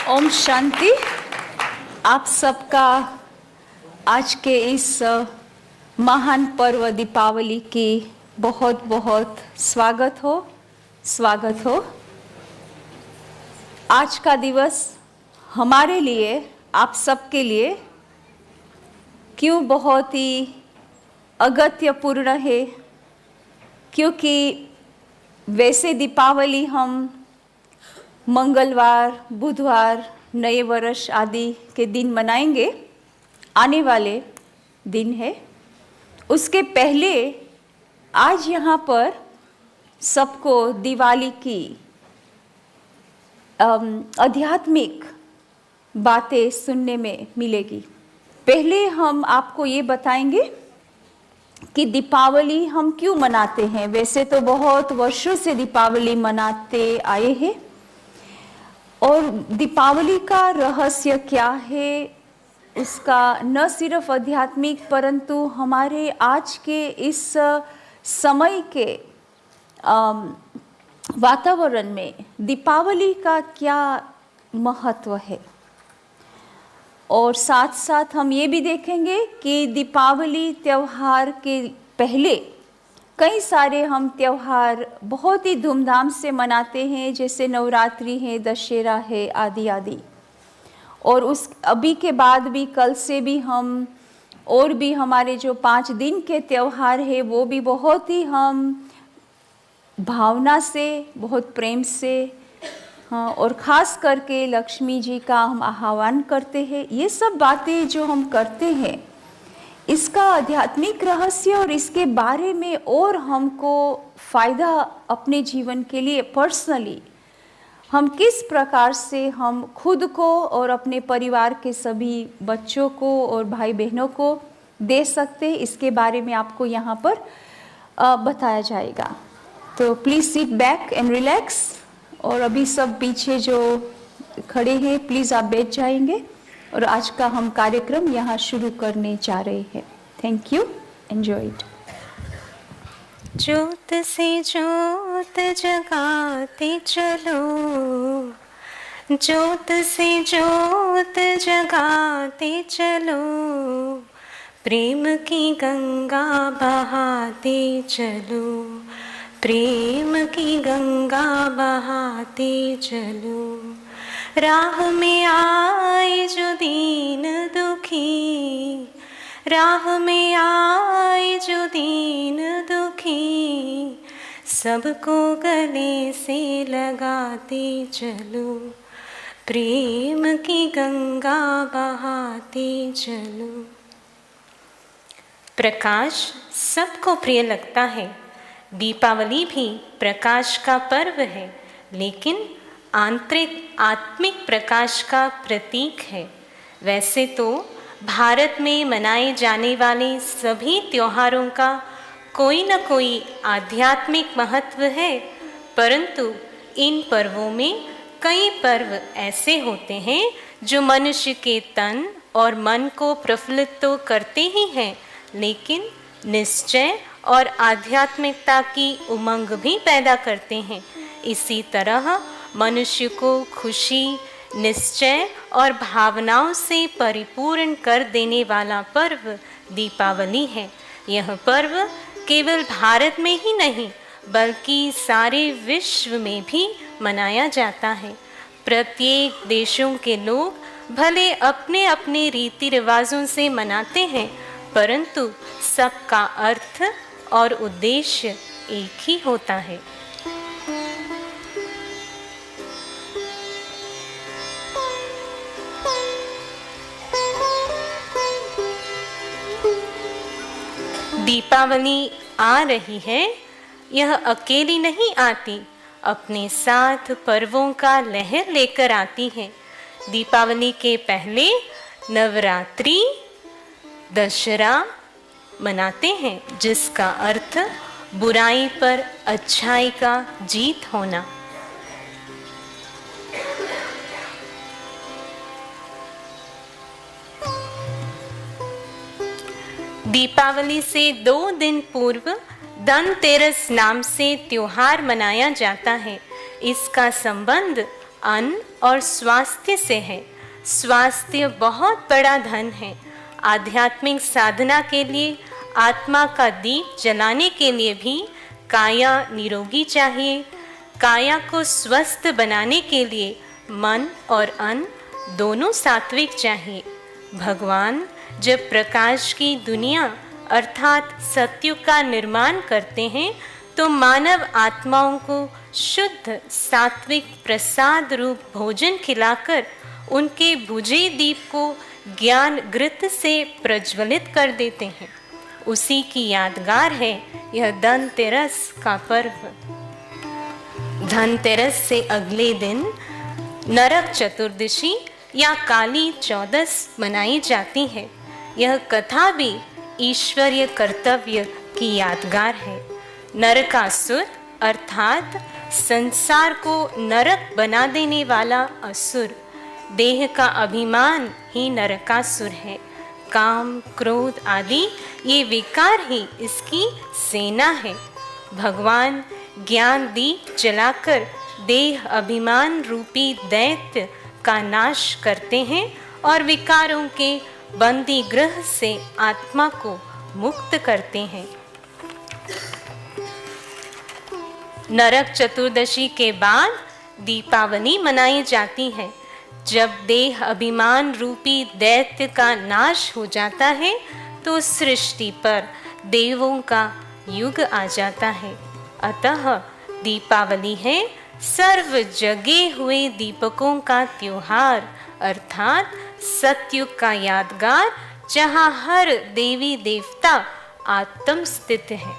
ओम शांति। आप सबका आज के इस महान पर्व दीपावली की बहुत बहुत स्वागत हो। आज का दिवस हमारे लिए, आप सबके लिए क्यों बहुत ही अगत्यपूर्ण है, क्योंकि वैसे दीपावली हम मंगलवार, बुधवार, नए वर्ष आदि के दिन मनाएंगे, आने वाले दिन है। उसके पहले आज यहाँ पर सबको दिवाली की आध्यात्मिक बातें सुनने में मिलेगी। पहले हम आपको ये बताएंगे कि दीपावली हम क्यों मनाते हैं। वैसे तो बहुत वर्षों से दीपावली मनाते आए हैं, और दीपावली का रहस्य क्या है, उसका न सिर्फ आध्यात्मिक परंतु हमारे आज के इस समय के वातावरण में दीपावली का क्या महत्व है। और साथ साथ हम ये भी देखेंगे कि दीपावली त्यौहार के पहले कई सारे हम त्यौहार बहुत ही धूमधाम से मनाते हैं, जैसे नवरात्रि है, दशहरा है, आदि आदि। और उस अभी के बाद भी, कल से भी हम और भी हमारे जो 5 दिन के त्यौहार है वो भी बहुत ही हम भावना से, बहुत प्रेम से, हाँ, और ख़ास करके लक्ष्मी जी का हम आह्वान करते हैं। ये सब बातें जो हम करते हैं, इसका आध्यात्मिक रहस्य और इसके बारे में और हमको फ़ायदा अपने जीवन के लिए पर्सनली हम किस प्रकार से हम खुद को और अपने परिवार के सभी बच्चों को और भाई बहनों को दे सकते हैं, इसके बारे में आपको यहाँ पर बताया जाएगा। तो please sit back and relax. और अभी सब पीछे जो खड़े हैं प्लीज़ आप बैठ जाएंगे, और आज का हम कार्यक्रम यहाँ शुरू करने जा रहे हैं। Thank you, enjoy it. ज्योत से ज्योत जगाते चलो, ज्योत से ज्योत जगाते चलो, प्रेम की गंगा बहाते चलो, प्रेम की गंगा बहाते चलो। राह में आए जो दीन दुखी, राह में आए जो दीन दुखी, सबको गले से लगाते चलो, प्रेम की गंगा बहाते चलो। प्रकाश सबको प्रिय लगता है। दीपावली भी प्रकाश का पर्व है, लेकिन आंतरिक आत्मिक प्रकाश का प्रतीक है। वैसे तो भारत में मनाए जाने वाले सभी त्योहारों का कोई न कोई आध्यात्मिक महत्व है, परंतु इन पर्वों में कई पर्व ऐसे होते हैं जो मनुष्य के तन और मन को प्रफुल्लित तो करते ही हैं, लेकिन निश्चय और आध्यात्मिकता की उमंग भी पैदा करते हैं। इसी तरह मनुष्य को खुशी, निश्चय और भावनाओं से परिपूर्ण कर देने वाला पर्व दीपावली है। यह पर्व केवल भारत में ही नहीं बल्कि सारे विश्व में भी मनाया जाता है। प्रत्येक देशों के लोग भले अपने अपने रीति रिवाजों से मनाते हैं, परंतु सबका अर्थ और उद्देश्य एक ही होता है। दीपावली आ रही है, यह अकेली नहीं आती, अपने साथ पर्वों का लहर लेकर आती है। दीपावली के पहले नवरात्रि, दशहरा मनाते हैं, जिसका अर्थ बुराई पर अच्छाई का जीत होना। दीपावली से 2 दिन पूर्व धनतेरस नाम से त्योहार मनाया जाता है। इसका संबंध अन्न और स्वास्थ्य से है। स्वास्थ्य बहुत बड़ा धन है। आध्यात्मिक साधना के लिए, आत्मा का दीप जलाने के लिए भी काया निरोगी चाहिए। काया को स्वस्थ बनाने के लिए मन और अन्न दोनों सात्विक चाहिए। भगवान जब प्रकाश की दुनिया अर्थात सत्युग का निर्माण करते हैं तो मानव आत्माओं को शुद्ध सात्विक प्रसाद रूप भोजन खिलाकर उनके बुझे दीप को ज्ञान घृत से प्रज्वलित कर देते हैं। उसी की यादगार है यह धनतेरस का पर्व। धनतेरस से अगले दिन नरक चतुर्दशी या काली चौदस मनाई जाती है। यह कथा भी ईश्वरीय कर्तव्य की यादगार है। नरकासुर अर्थात संसार को नरक बना देने वाला असुर, देह का अभिमान ही नरकासुर है। काम, क्रोध आदि ये विकार ही इसकी सेना है। भगवान ज्ञान दीप जलाकर देह अभिमान रूपी दैत्य का नाश करते हैं और विकारों के बंदी गृह से आत्मा को मुक्त करते हैं। नरक चतुर्दशी के बाद दीपावली मनाई जाती है। जब देह अभिमान रूपी दैत्य का नाश हो जाता है तो सृष्टि पर देवों का युग आ जाता है। अतः दीपावली है सर्व जगे हुए दीपकों का त्योहार अर्थात सतयुग का यादगार, जहाँ हर देवी देवता आत्म स्थित है।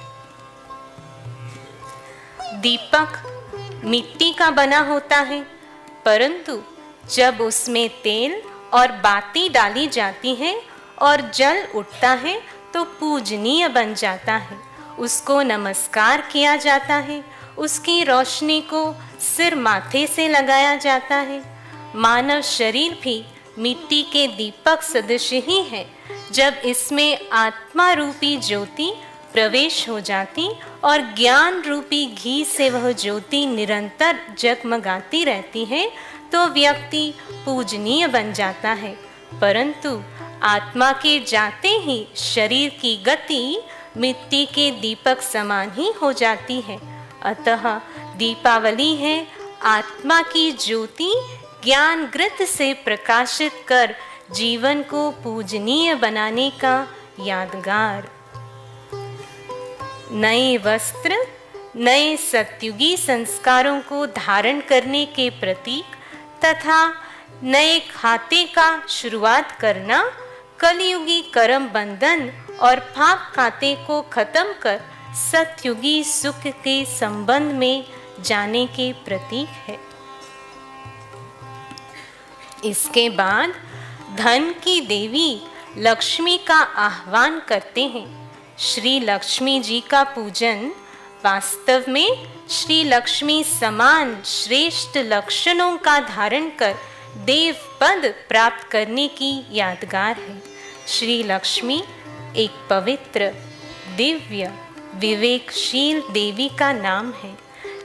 दीपक मिट्टी का बना होता है, परंतु जब उसमें तेल और बाती डाली जाती है और जल उठता है तो पूजनीय बन जाता है। उसको नमस्कार किया जाता है। उसकी रोशनी को सिर माथे से लगाया जाता है। मानव शरीर भी मिट्टी के दीपक सदृश ही है। जब इसमें आत्मा रूपी ज्योति प्रवेश हो जाती और ज्ञान रूपी घी से वह ज्योति निरंतर जगमगाती रहती है तो व्यक्ति पूजनीय बन जाता है। परंतु आत्मा के जाते ही शरीर की गति मिट्टी के दीपक समान ही हो जाती है। अतः दीपावली है आत्मा की ज्योति ज्ञान घृत से प्रकाशित कर जीवन को पूजनीय बनाने का यादगार। नए वस्त्र, नए सत्युगी संस्कारों को धारण करने के प्रतीक तथा नए खाते का शुरुआत करना, कलयुगी कर्म बंधन और पाप खाते को खत्म कर सतयुगी सुख के संबंध में जाने के प्रतीक है। इसके बाद धन की देवी लक्ष्मी का आह्वान करते हैं। श्री लक्ष्मी जी का पूजन वास्तव में श्री लक्ष्मी समान श्रेष्ठ लक्षणों का धारण कर देव पद प्राप्त करने की यादगार है। श्री लक्ष्मी एक पवित्र, दिव्य, विवेकशील देवी का नाम है।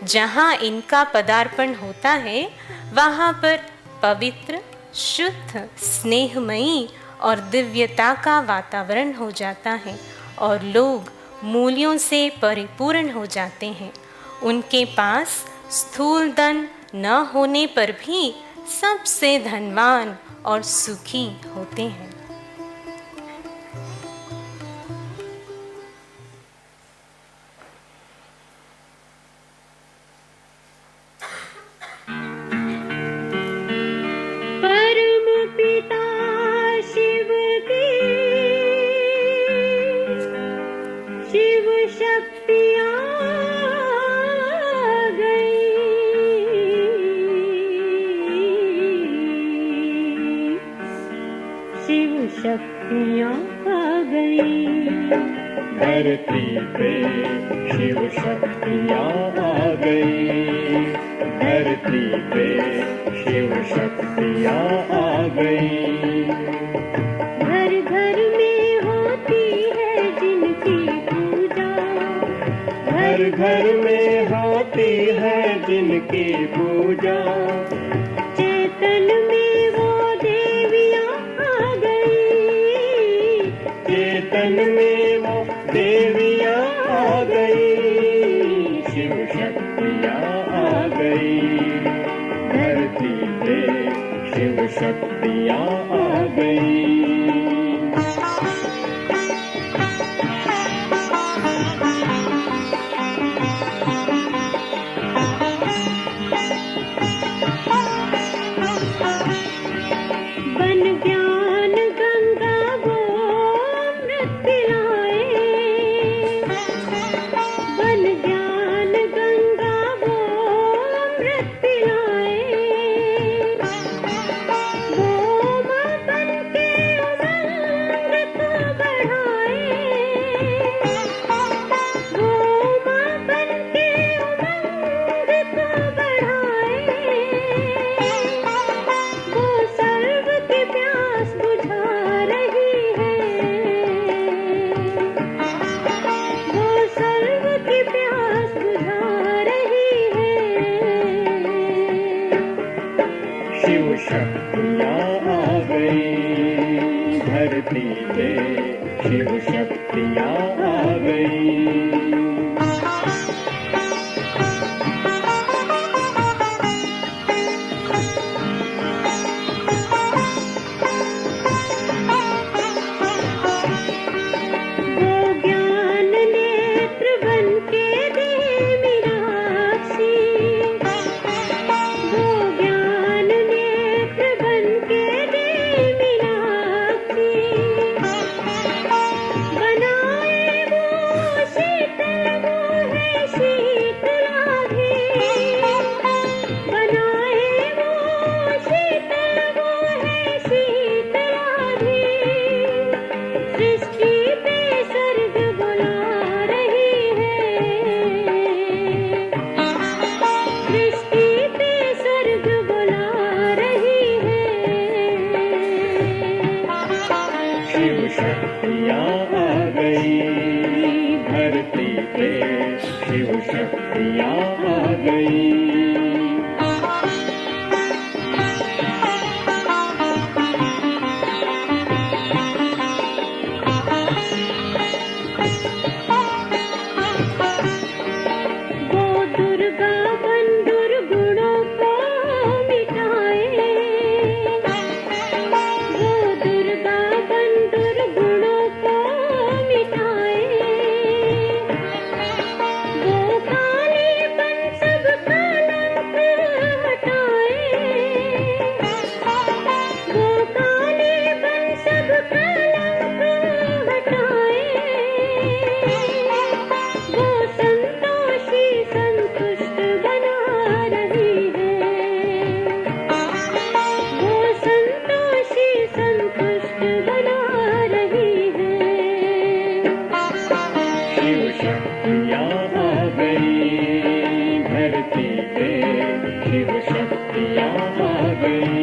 जहाँ इनका पदार्पण होता है वहाँ पर पवित्र, शुद्ध, स्नेहमयी और दिव्यता का वातावरण हो जाता है और लोग मूल्यों से परिपूर्ण हो जाते हैं। उनके पास स्थूल धन न होने पर भी सबसे धनवान और सुखी होते हैं। शक्तियाँ आ गई धरती पे, शिव शक्तियाँ आ गई धरती पे, शिव शक्तियाँ आ गई। घर घर में होती है जिनकी पूजा, घर घर में होती है जिनकी पूजा, शक्तियाँ आ गई। बन ज्ञान गंगा वो अमृत पिलाए, बन ज्ञान गंगा वो अमृत पिलाए, वो माँ बन के उमंग को बढ़ाए, वो माँ बन के उमंग को बढ़ाए, वो सर्व की प्यास बुझा रही है, वो सर्व की प्यास बुझा रही है। शिव शक्तियाँ आ गई धरती पे, शिव शक्तियाँ आ गई। वो ज्ञान नेत्र बन के दे मीनाक्षी, वो ज्ञान नेत्र बन के दे मीनाक्षी, बनाए वो शीतल वो है शीतलाधि, बनाए वो शीतल वो है शीतलाधि, सृष्टि पे सर्ग बुला रही है, सृष्टि पे सर्ग बुला रही है। शिव शक्तियाँ आ गई धरती पे, शिव शक्तियाँ आ गई। वो दुर्गा बन दुर्गुणों को मिटाए, वो दुर्गा बन दुर्गुणों को मिटाए, वो काली बन सब कलंक हटाए, वो काली बन सब कलंक हटाए, वो संतोषी संतुष्ट बना रही है, वो संतोषी संतुष्ट बना रही है। शिव शक्तियाँ आ गई धरती पे, शिव शक्तियाँ आ गई।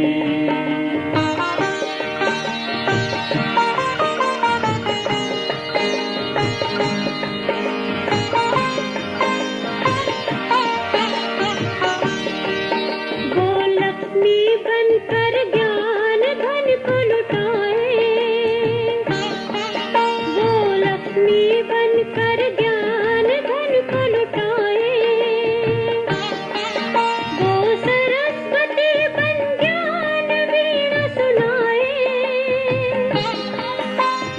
वो लक्ष्मी बनकर ज्ञान धन को लुटाए, वो लक्ष्मी बनकर ज्ञान धन को लुटाए, वो सरस्वती बन ज्ञान वीणा सुनाए,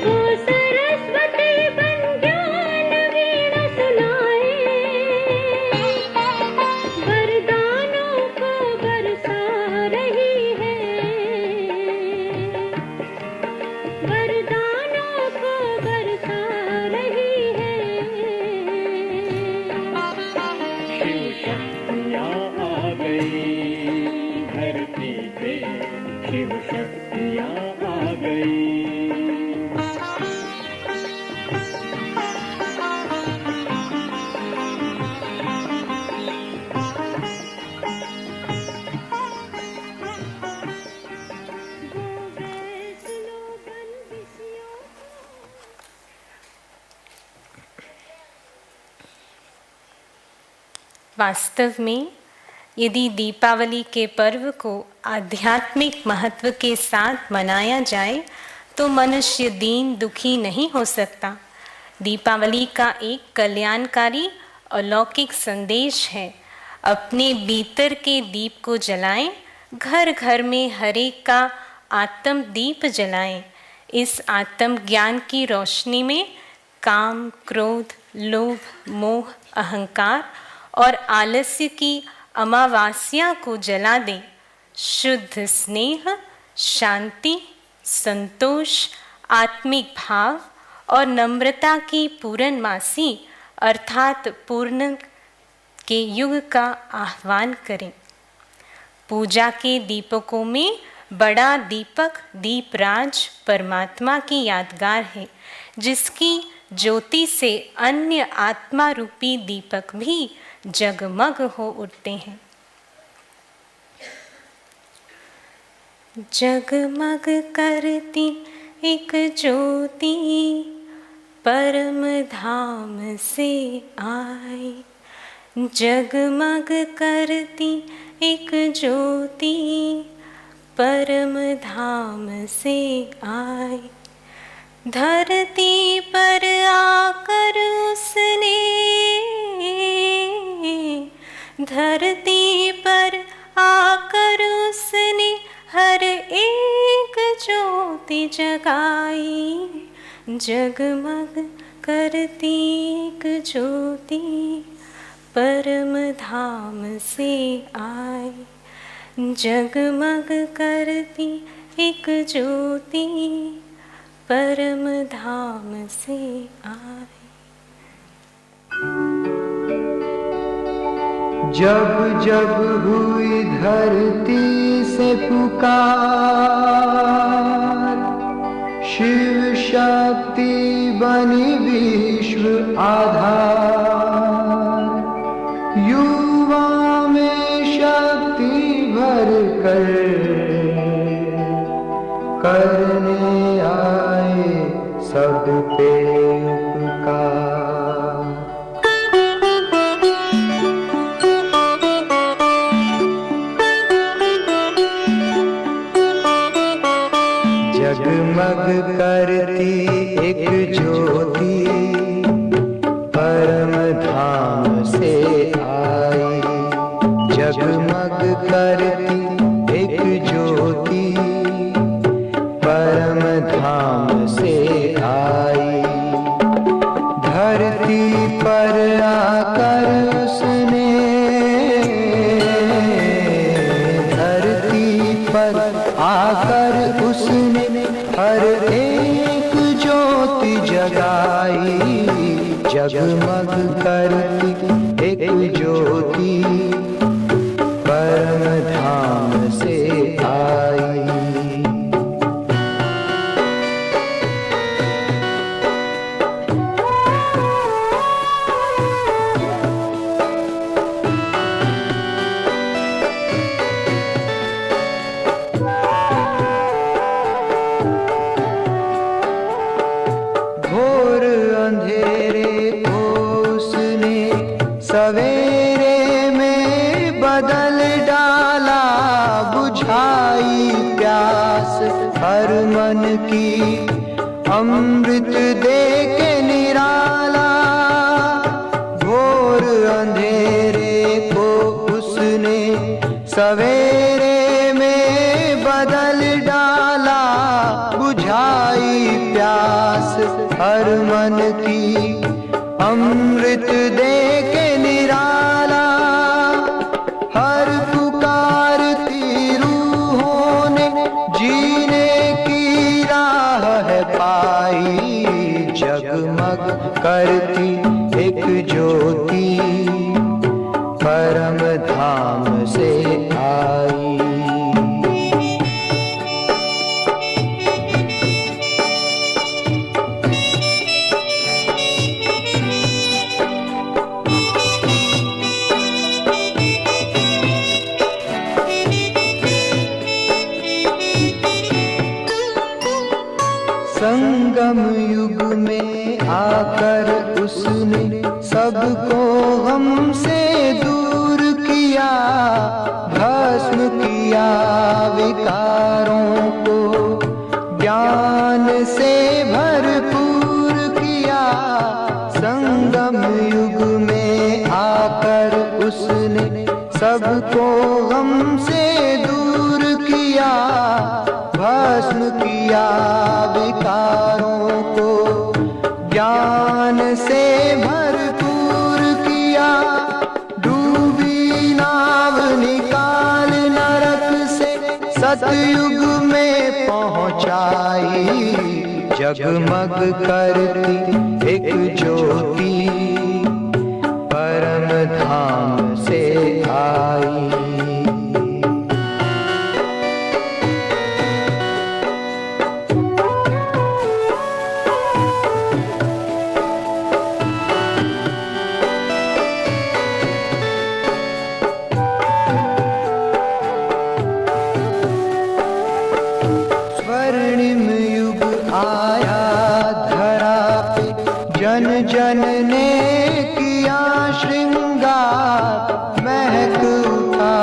वो सरस्वती बन ज्ञान वीणा सुनाए, वरदानों को बरसा रही है, वरदानों को बरसा रही है। शिव शक्तियाँ आ गई धरती पे, शिव शक्तियाँ आ गई। वो वैष्णो बन ऋषियों वास्तव में यदि दीपावली के पर्व को आध्यात्मिक महत्व के साथ मनाया जाए तो मनुष्य दीन दुखी नहीं हो सकता। दीपावली का एक कल्याणकारी अलौकिक संदेश है। अपने भीतर के दीप को जलाएं, घर घर में हरे का आत्म दीप जलाएं। इस आत्म ज्ञान की रोशनी में काम, क्रोध, लोभ, मोह, अहंकार और आलस्य की अमावास्या को जला दें। शुद्ध स्नेह, शांति, संतोष, आत्मिक भाव और नम्रता की पूर्णमासी अर्थात पूर्ण के युग का आह्वान करें। पूजा के दीपकों में बड़ा दीपक दीपराज परमात्मा की यादगार है, जिसकी ज्योति से अन्य आत्मा रूपी दीपक भी जगमग हो उठते हैं। जगमग करती एक ज्योति परम धाम से आई। जगमग करती एक ज्योति परम धाम से आई। धरती पर आकर उसने, धरती पर आकर उसने हर एक ज्योति जगाई। जगमग करती एक ज्योति परम धाम से आई। जगमग करती एक ज्योति परम धाम से आई। जब जब हुई धरती से पुकार, शिव शक्ति बनी विश्व आधार। युवा में शक्ति भर कर करने आए सब पे उपकार। जगमग करती एक ज्योति परम धाम से आई। जगमग करती एक ज्योति परम धाम से आई। धरती पर आकर उसने, धरती पर आकर उसने हर एक ज्योति जगाई। जगमग करती एक ज्योति परम धाम से आई। घोर अंधेरे को उसने सवेरे में बदल डाला। बुझाई प्यास हर मन की अमृत दे के निराला। घोर अंधेरे को उसने सवेरे में बदल डाला। बुझाई प्यास हर मन की अमृत दे के निराला। हर पुकारती रूहों ने जीने की राह है पाई। जगमग करती एक ज्योति परम धाम से आई। संगम युग में आकर उसने सबको हमसे दूर किया। भस्म किया विकारों को ज्ञान से भरपूर किया। संगम युग में आकर उसने सबको हमसे दूर किया। भस्म किया विकारों को, ज्ञान से भरपूर किया, डूबी नाव निकाल नरक से, सतयुग में पहुंचाई, जगमग करती एक ज्योति, परम धाम से आई। स्वर्णिम युग आया धरा पे, जन जन ने किया श्रृंगार, महक उठा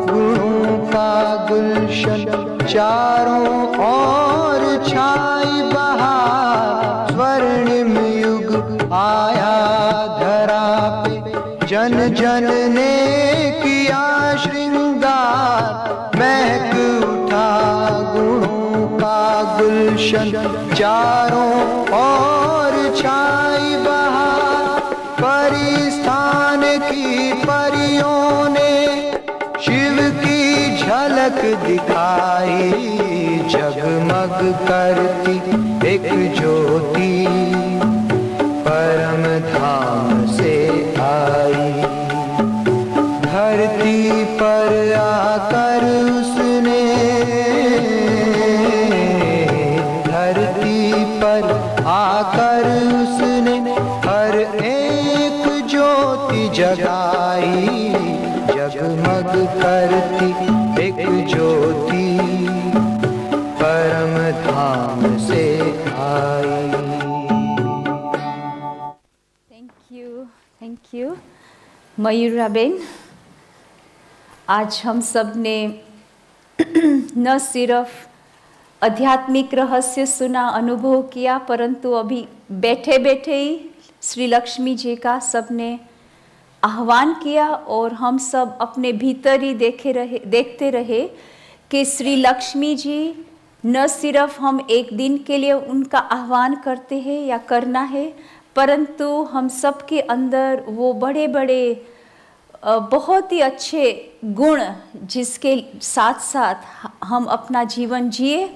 गुणों का गुलशन, चारों ओर छाई बहार। स्वर्णिम युग आया धरा पे, जन जन ने किया श्रृंगार, महक उठा गुणों का गुलशन, चारों ओर छाई बहार। परिस्थान की परियों ने शिव की झलक दिखाई, जगमग करती एक ज्योति, परम धाम से आई। धरती पर आकर उसने, धरती पर आकर उसने हर एक ज्योति जगाई, जगमग करती एक ज्योति, परम धाम से आई। Thank you Mayura ben. आज हम सब ने न सिर्फ आध्यात्मिक रहस्य सुना, अनुभव किया, परंतु अभी बैठे बैठे ही श्री लक्ष्मी जी का सबने आह्वान किया, और हम सब अपने भीतर ही देखते रहे कि श्री लक्ष्मी जी न सिर्फ हम एक दिन के लिए उनका आह्वान करते हैं या करना है, परंतु हम सब के अंदर वो बड़े बड़े बहुत ही अच्छे गुण जिसके साथ साथ हम अपना जीवन जिए,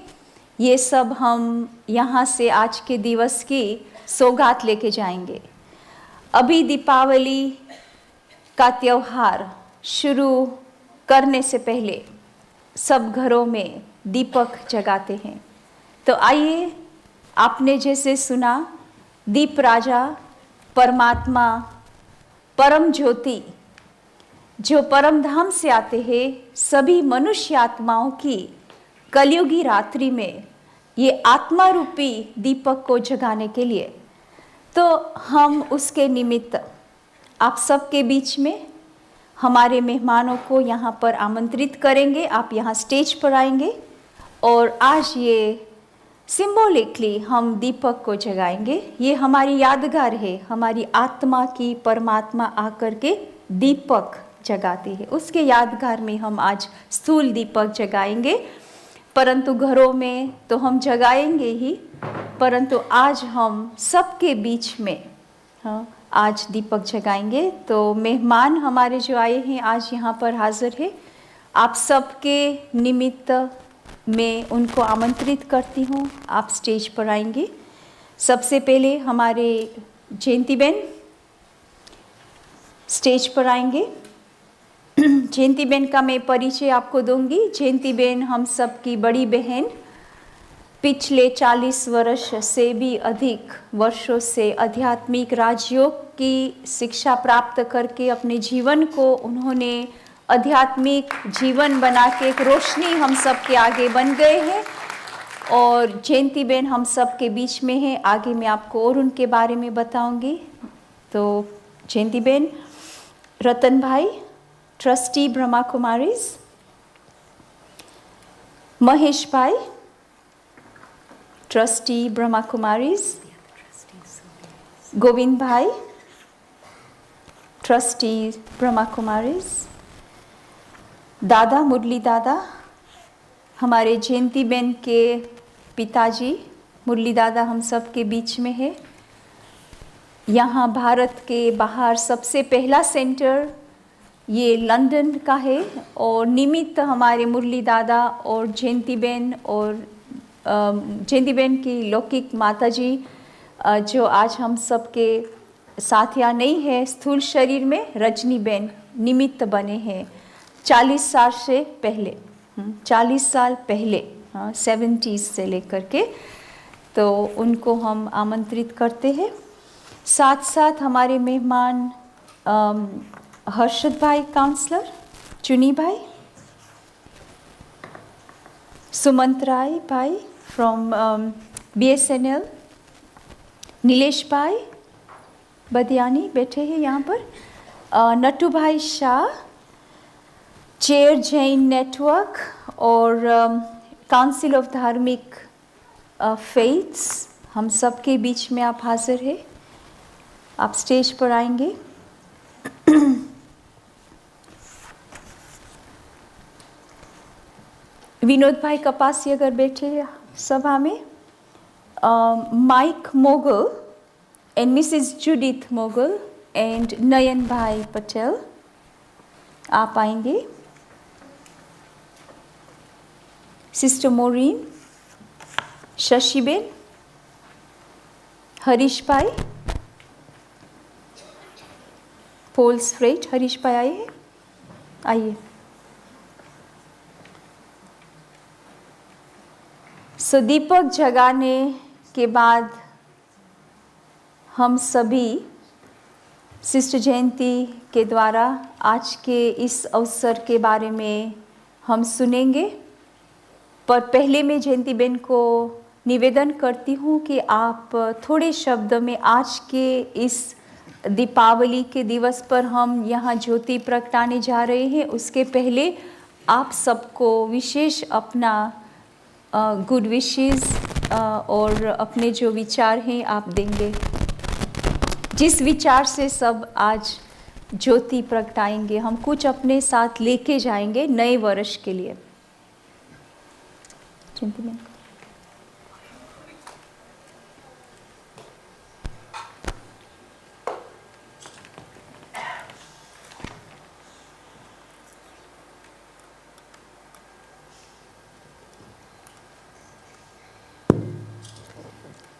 ये सब हम यहाँ से आज के दिवस की सौगात लेके जाएंगे। अभी दीपावली का त्यौहार शुरू करने से पहले सब घरों में दीपक जगाते हैं। तो आइए, आपने जैसे सुना, दीप राजा परमात्मा परम ज्योति जो परम धाम से आते हैं, सभी मनुष्य आत्माओं की कलयुगी रात्रि में ये आत्मा रूपी दीपक को जगाने के लिए। तो हम उसके निमित्त आप सबके बीच में हमारे मेहमानों को यहाँ पर आमंत्रित करेंगे। आप यहाँ स्टेज पर आएंगे और आज ये सिंबॉलिकली हम दीपक को जगाएंगे। ये हमारी यादगार है, हमारी आत्मा की परमात्मा आकर के दीपक जगाती है, उसके यादगार में हम आज स्थूल दीपक जगाएंगे। परंतु घरों में तो हम जगाएंगे ही, परंतु आज हम सबके बीच में आज दीपक जगाएंगे। तो मेहमान हमारे जो आए हैं आज यहाँ पर हाजिर है, आप सबके निमित्त मैं उनको आमंत्रित करती हूँ, आप स्टेज पर आएंगे। सबसे पहले हमारे जयंती बेन स्टेज पर आएंगे। जयंती बेन का मैं परिचय आपको दूंगी। जयंती बेन हम सब की बड़ी बहन, पिछले 40 वर्ष से भी अधिक वर्षों से आध्यात्मिक राजयोग की शिक्षा प्राप्त करके अपने जीवन को उन्होंने आध्यात्मिक जीवन बना के एक रोशनी हम सब के आगे बन गए हैं। और जयंती बेन हम सब के बीच में है, आगे मैं आपको और उनके बारे में बताऊंगी। तो जयंती बेन, रतन भाई ट्रस्टी ब्रह्मा कुमारीज, महेश भाई ट्रस्टी ब्रह्मा कुमारीज, गोविंद भाई ट्रस्टी ब्रह्मा कुमारीज, दादा मुरली दादा हमारे जयंती बेन के पिताजी मुरली दादा हम सब के बीच में है। यहाँ भारत के बाहर सबसे पहला सेंटर ये लंदन का है और निमित्त हमारे मुरली दादा और जयंती बेन और जयंती बेन की लौकिक माताजी जो आज हम सब के साथ यहाँ नहीं है स्थूल शरीर में, रजनी बेन निमित्त बने हैं 40 साल से पहले, 40 साल पहले, 70s से लेकर के, तो उनको हम आमंत्रित करते हैं। साथ साथ हमारे मेहमान हर्षद भाई काउंसलर, चुनी भाई, सुमंत राय भाई फ्रॉम BSNL, नीलेश भाई बदियानी बैठे हैं यहाँ पर, नट्टू भाई शाह, चेयर जैन नेटवर्क और काउंसिल ऑफ धार्मिक फेथ्स, हम सब के बीच में आप हाजिर हैं। आप स्टेज पर आएंगे। विनोद भाई कपासी अगर बैठे हैं सभा में, Mike Mogul and Mrs Judith Mogul and Nayan bhai Patel आप आएंगे। सिस्टर मोरीन, शशिबेन, हरीश भाई, पोल्स फ्रेट, हरीश भाई आए हैं, आइए। सो दीपक जगाने के बाद हम सभी सिस्टर जयंती के द्वारा आज के इस अवसर के बारे में हम सुनेंगे, पर पहले मैं जयंती बेन को निवेदन करती हूँ कि आप थोड़े शब्द में आज के इस दीपावली के दिवस पर हम यहाँ ज्योति प्रगटाने जा रहे हैं, उसके पहले आप सबको विशेष अपना गुड विशेस और अपने जो विचार हैं आप देंगे, जिस विचार से सब आज ज्योति प्रगटाएंगे, हम कुछ अपने साथ लेके जाएंगे नए वर्ष के लिए।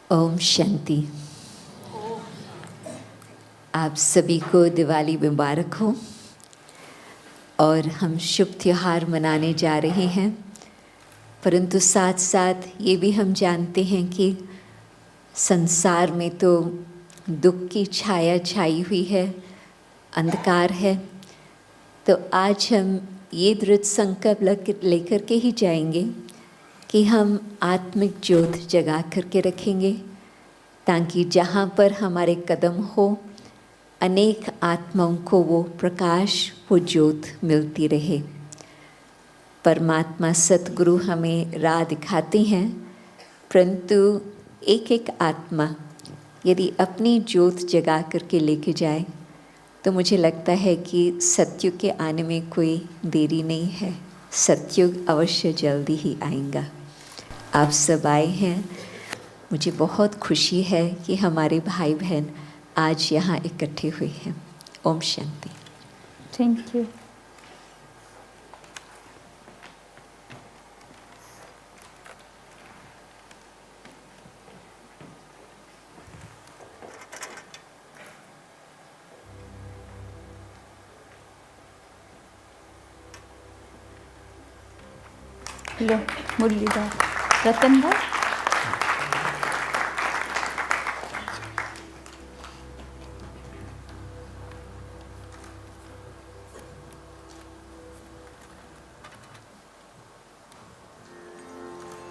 ओम शांति। आप सभी को दिवाली मुबारक हो। और हम शुभ त्यौहार मनाने जा रहे हैं, परंतु साथ साथ ये भी हम जानते हैं कि संसार में तो दुख की छाया छाई हुई है, अंधकार है। तो आज हम ये दृढ़ संकल्प लेकर के ही जाएंगे कि हम आत्मिक ज्योत जगा करके रखेंगे, ताकि जहाँ पर हमारे कदम हो अनेक आत्माओं को वो प्रकाश, वो ज्योत मिलती रहे। परमात्मा सतगुरु हमें राह दिखाते हैं, परंतु एक एक आत्मा यदि अपनी ज्योत जगा करके लेके जाए तो मुझे लगता है कि सत्युग के आने में कोई देरी नहीं है। सत्युग अवश्य जल्दी ही आएगा। आप सब आए हैं, मुझे बहुत खुशी है कि हमारे भाई बहन आज यहाँ इकट्ठे हुए हैं। ओम शांति। Thank you. लो मुरलीधर, रतन भाई,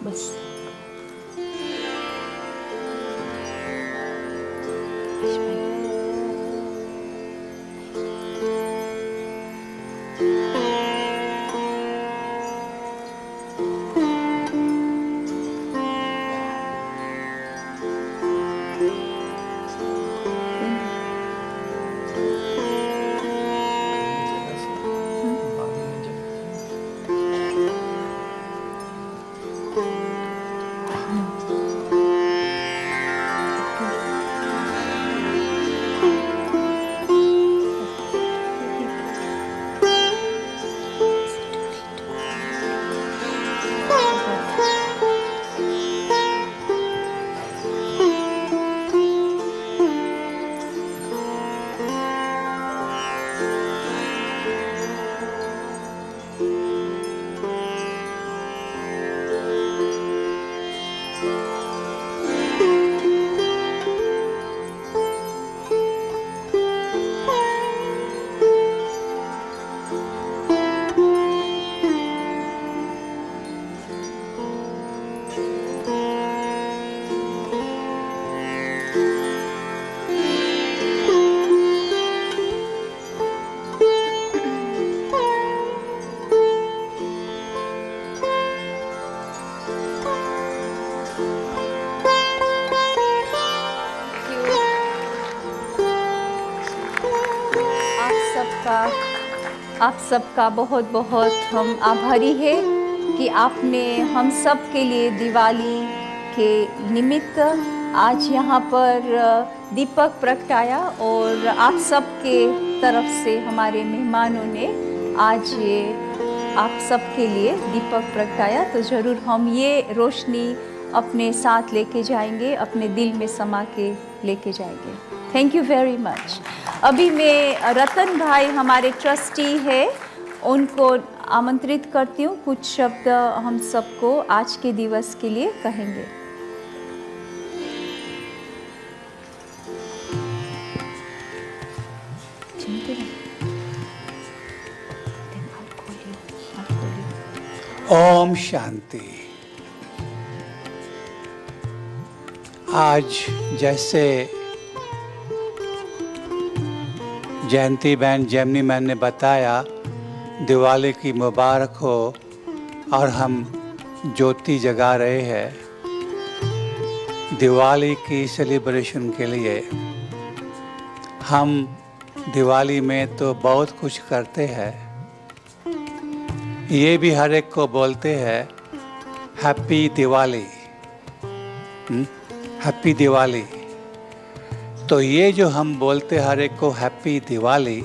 बस सबका बहुत बहुत हम आभारी है कि आपने हम सब के लिए दिवाली के निमित्त आज यहाँ पर दीपक प्रगटाया और आप सब के तरफ से हमारे मेहमानों ने आज ये आप सब के लिए दीपक प्रगटाया। तो ज़रूर हम ये रोशनी अपने साथ लेके जाएंगे, अपने दिल में समा के लेके जाएंगे। Thank you very much. अभी मैं रतन भाई हमारे ट्रस्टी है, उनको आमंत्रित करती हूँ, कुछ शब्द हम सबको आज के दिवस के लिए कहेंगे। ओम शांति। आज जैसे जयंती बहन जेमनी मैन ने बताया, दिवाली की मुबारक हो और हम ज्योति जगा रहे हैं दिवाली की सेलिब्रेशन के लिए। हम दिवाली में तो बहुत कुछ करते हैं, ये भी हर एक को बोलते हैं हैप्पी दिवाली, हैप्पी दिवाली। तो ये जो हम बोलते हर एक को हैप्पी दिवाली,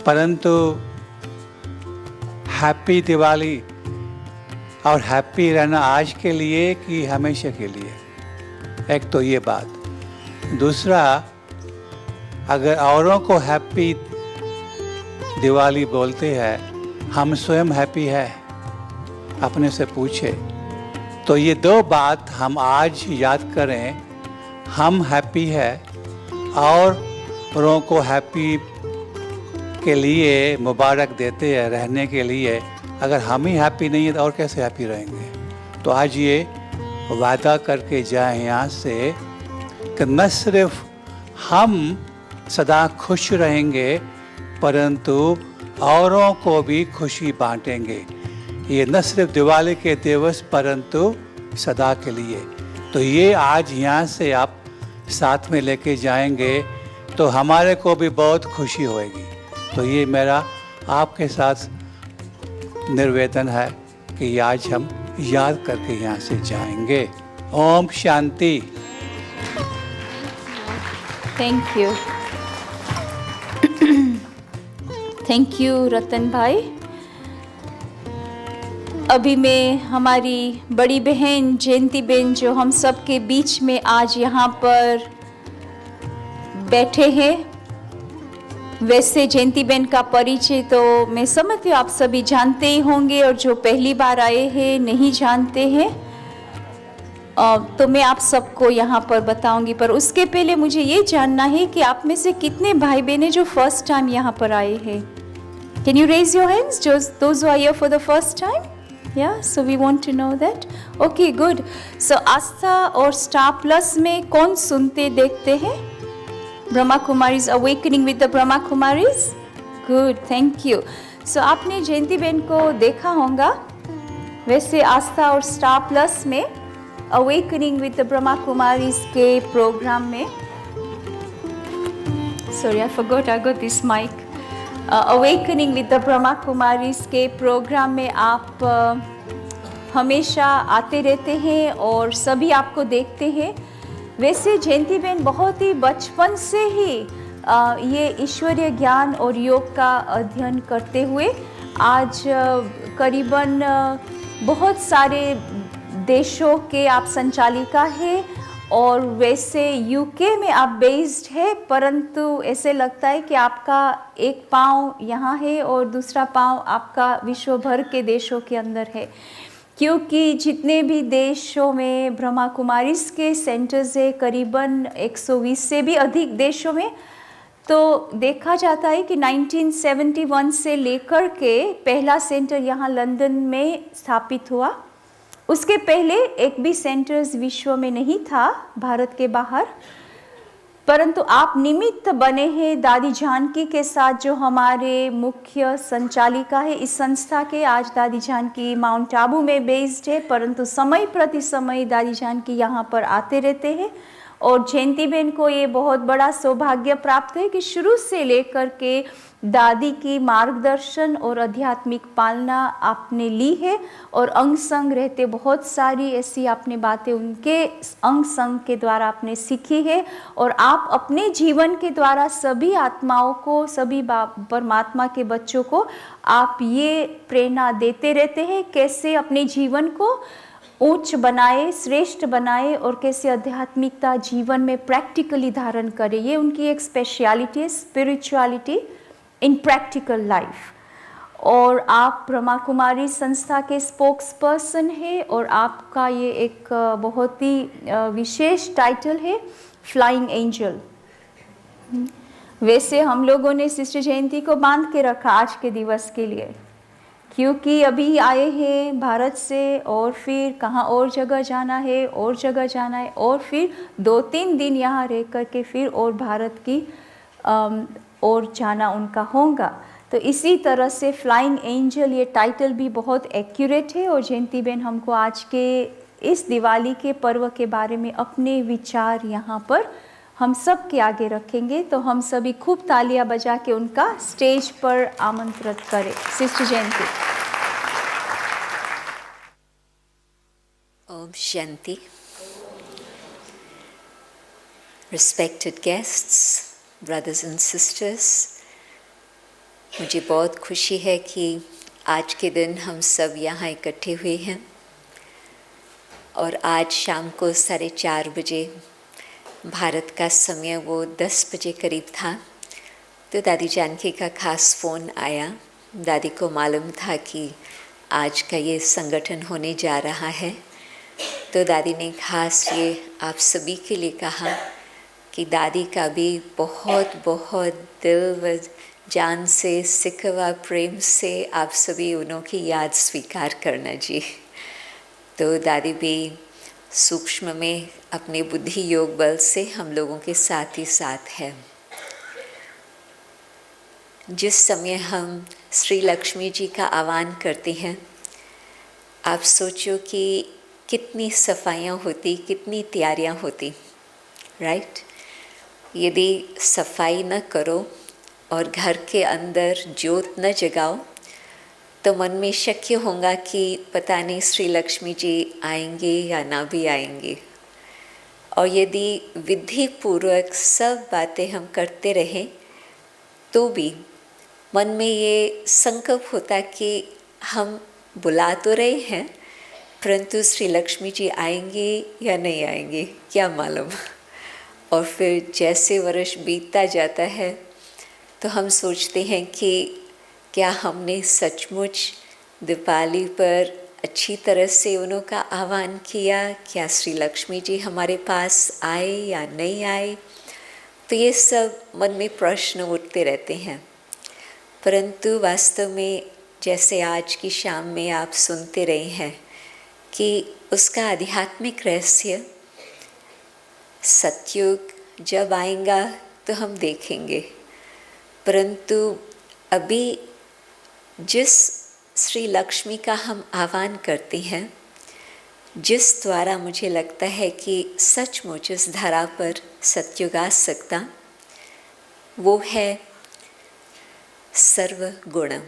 परंतु हैप्पी दिवाली और हैप्पी रहना आज के लिए कि हमेशा के लिए, एक तो ये बात। दूसरा, अगर औरों को हैप्पी दिवाली बोलते हैं, हम स्वयं हैप्पी है, अपने से पूछे। तो ये दो बात हम आज याद करें, हम हैप्पी है औरों को हैप्पी के लिए मुबारक देते हैं रहने के लिए। अगर हम ही हैप्पी नहीं है तो और कैसे हैप्पी रहेंगे। तो आज ये वादा करके जाएं यहाँ से कि न सिर्फ हम सदा खुश रहेंगे परंतु औरों को भी खुशी बांटेंगे। ये न सिर्फ दिवाली के दिवस परंतु सदा के लिए। तो ये आज यहाँ से आप साथ में लेके जाएंगे तो हमारे को भी बहुत खुशी होएगी। तो ये मेरा आपके साथ निवेदन है कि आज हम याद करके यहाँ से जाएंगे। ओम शांति। Thank you. Thank you Ratan bhai. अभी मैं हमारी बड़ी बहन जयंती बहन जो हम सब के बीच में आज यहाँ पर बैठे हैं, वैसे जयंती बहन का परिचय तो मैं समझती हूँ आप सभी जानते ही होंगे, और जो पहली बार आए हैं नहीं जानते हैं तो मैं आप सबको यहाँ पर बताऊंगी। पर उसके पहले मुझे ये जानना है कि आप में से कितने भाई बहन जो फर्स्ट टाइम यहाँ पर आए हैं। Can you raise your hands those who are here for the first time? या so we want to know that. Okay good. So Aastha और स्टार प्लस में कौन सुनते देखते हैं? Brahma Kumaris, awakening with the Brahma Kumaris. Good, thank you. So आपने जयंती बहन को देखा होगा, वैसे आस्था और स्टार प्लस में awakening with the Brahma Kumaris के प्रोग्राम में, sorry I forgot I got this mic, awakening with the Brahma Kumaris के प्रोग्राम में आप हमेशा आते रहते हैं और सभी आपको देखते हैं। वैसे जयंती बहन बहुत ही बचपन से ही ये ईश्वरीय ज्ञान और योग का अध्ययन करते हुए आज करीबन बहुत सारे देशों के आप संचालिका है, और वैसे यूके में आप बेस्ड है, परंतु ऐसे लगता है कि आपका एक पाँव यहाँ है और दूसरा पाँव आपका विश्व भर के देशों के अंदर है, क्योंकि जितने भी देशों में ब्रह्मा कुमारीज के सेंटर्स है, करीबन 120 से भी अधिक देशों में, तो देखा जाता है कि 1971 से लेकर के पहला सेंटर यहाँ लंदन में स्थापित हुआ। उसके पहले एक भी सेंटर्स विश्व में नहीं था भारत के बाहर, परंतु आप निमित्त बने हैं दादी जानकी के साथ, जो हमारे मुख्य संचालिका है इस संस्था के। आज दादी जानकी माउंट आबू में बेस्ड है, परंतु समय प्रति समय दादी जानकी यहाँ पर आते रहते हैं और जयंती बहन को ये बहुत बड़ा सौभाग्य प्राप्त है कि शुरू से लेकर के दादी की मार्गदर्शन और आध्यात्मिक पालना आपने ली है और अंग संग रहते बहुत सारी ऐसी आपने बातें उनके अंग संग के द्वारा आपने सीखी है और आप अपने जीवन के द्वारा सभी आत्माओं को, सभी परमात्मा के बच्चों को आप ये प्रेरणा देते रहते हैं कैसे अपने जीवन को ऊंच बनाए, श्रेष्ठ बनाए और कैसे आध्यात्मिकता जीवन में प्रैक्टिकली धारण करे। ये उनकी एक स्पेशलिटी है, स्पिरिचुअलिटी इन प्रैक्टिकल लाइफ। और आप ब्रह्मा कुमारी संस्था के स्पोक्स पर्सन है और आपका ये एक बहुत ही विशेष टाइटल है फ्लाइंग एंजल। वैसे हम लोगों ने सिस्टर जयंती को बांध के रखा आज के दिवस के लिए, क्योंकि अभी आए हैं भारत से और फिर कहाँ और जगह जाना है और जगह जाना है और फिर 2-3 दिन यहाँ रह कर के फिर और भारत की और जाना उनका होगा। तो इसी तरह से फ्लाइंग एंजल ये टाइटल भी बहुत एक्यूरेट है। और जयंती बहन हमको आज के इस दिवाली के पर्व के बारे में अपने विचार यहाँ पर हम सब के आगे रखेंगे। तो हम सभी खूब तालियां बजा के उनका स्टेज पर आमंत्रित करें। Sister Jayanti. Om Shanti. Respected guests, brothers and sisters, मुझे बहुत खुशी है कि आज के दिन हम सब यहाँ इकट्ठे हुए हैं और आज शाम को 4:30 बजे भारत का समय वो 10 बजे करीब था तो दादी जानकी का खास फ़ोन आया। दादी को मालूम था कि आज का ये संगठन होने जा रहा है, तो दादी ने खास ये आप सभी के लिए कहा कि दादी का भी बहुत बहुत दिल व जान से, सिखवा प्रेम से आप सभी उन्हों की याद स्वीकार करना जी। तो दादी भी सूक्ष्म में अपने बुद्धि योग बल से हम लोगों के साथ ही साथ है। जिस समय हम श्री लक्ष्मी जी का आह्वान करते हैं, आप सोचो कि कितनी सफाइयाँ होती, कितनी तैयारियाँ होती, राइट। यदि सफाई न करो और घर के अंदर ज्योत न जगाओ तो मन में शक होगा कि पता नहीं श्री लक्ष्मी जी आएंगे या ना भी आएंगे। और यदि विधि पूर्वक सब बातें हम करते रहें तो भी मन में ये संकल्प होता कि हम बुला तो रहे हैं परंतु श्री लक्ष्मी जी आएंगे या नहीं आएंगे क्या मालूम। और फिर जैसे वर्ष बीतता जाता है तो हम सोचते हैं कि क्या हमने सचमुच दीपावली पर अच्छी तरह से उन्हों का आह्वान किया, क्या श्री लक्ष्मी जी हमारे पास आए या नहीं आए। तो ये सब मन में प्रश्न उठते रहते हैं, परंतु वास्तव में जैसे आज की शाम में आप सुनते रहे हैं कि उसका आध्यात्मिक रहस्य सतयुग जब आएगा तो हम देखेंगे। परंतु अभी जिस श्री लक्ष्मी का हम आह्वान करते हैं, जिस द्वारा मुझे लगता है कि सचमुच इस धरा पर सतयुग आ सकता, वो है सर्वगुण।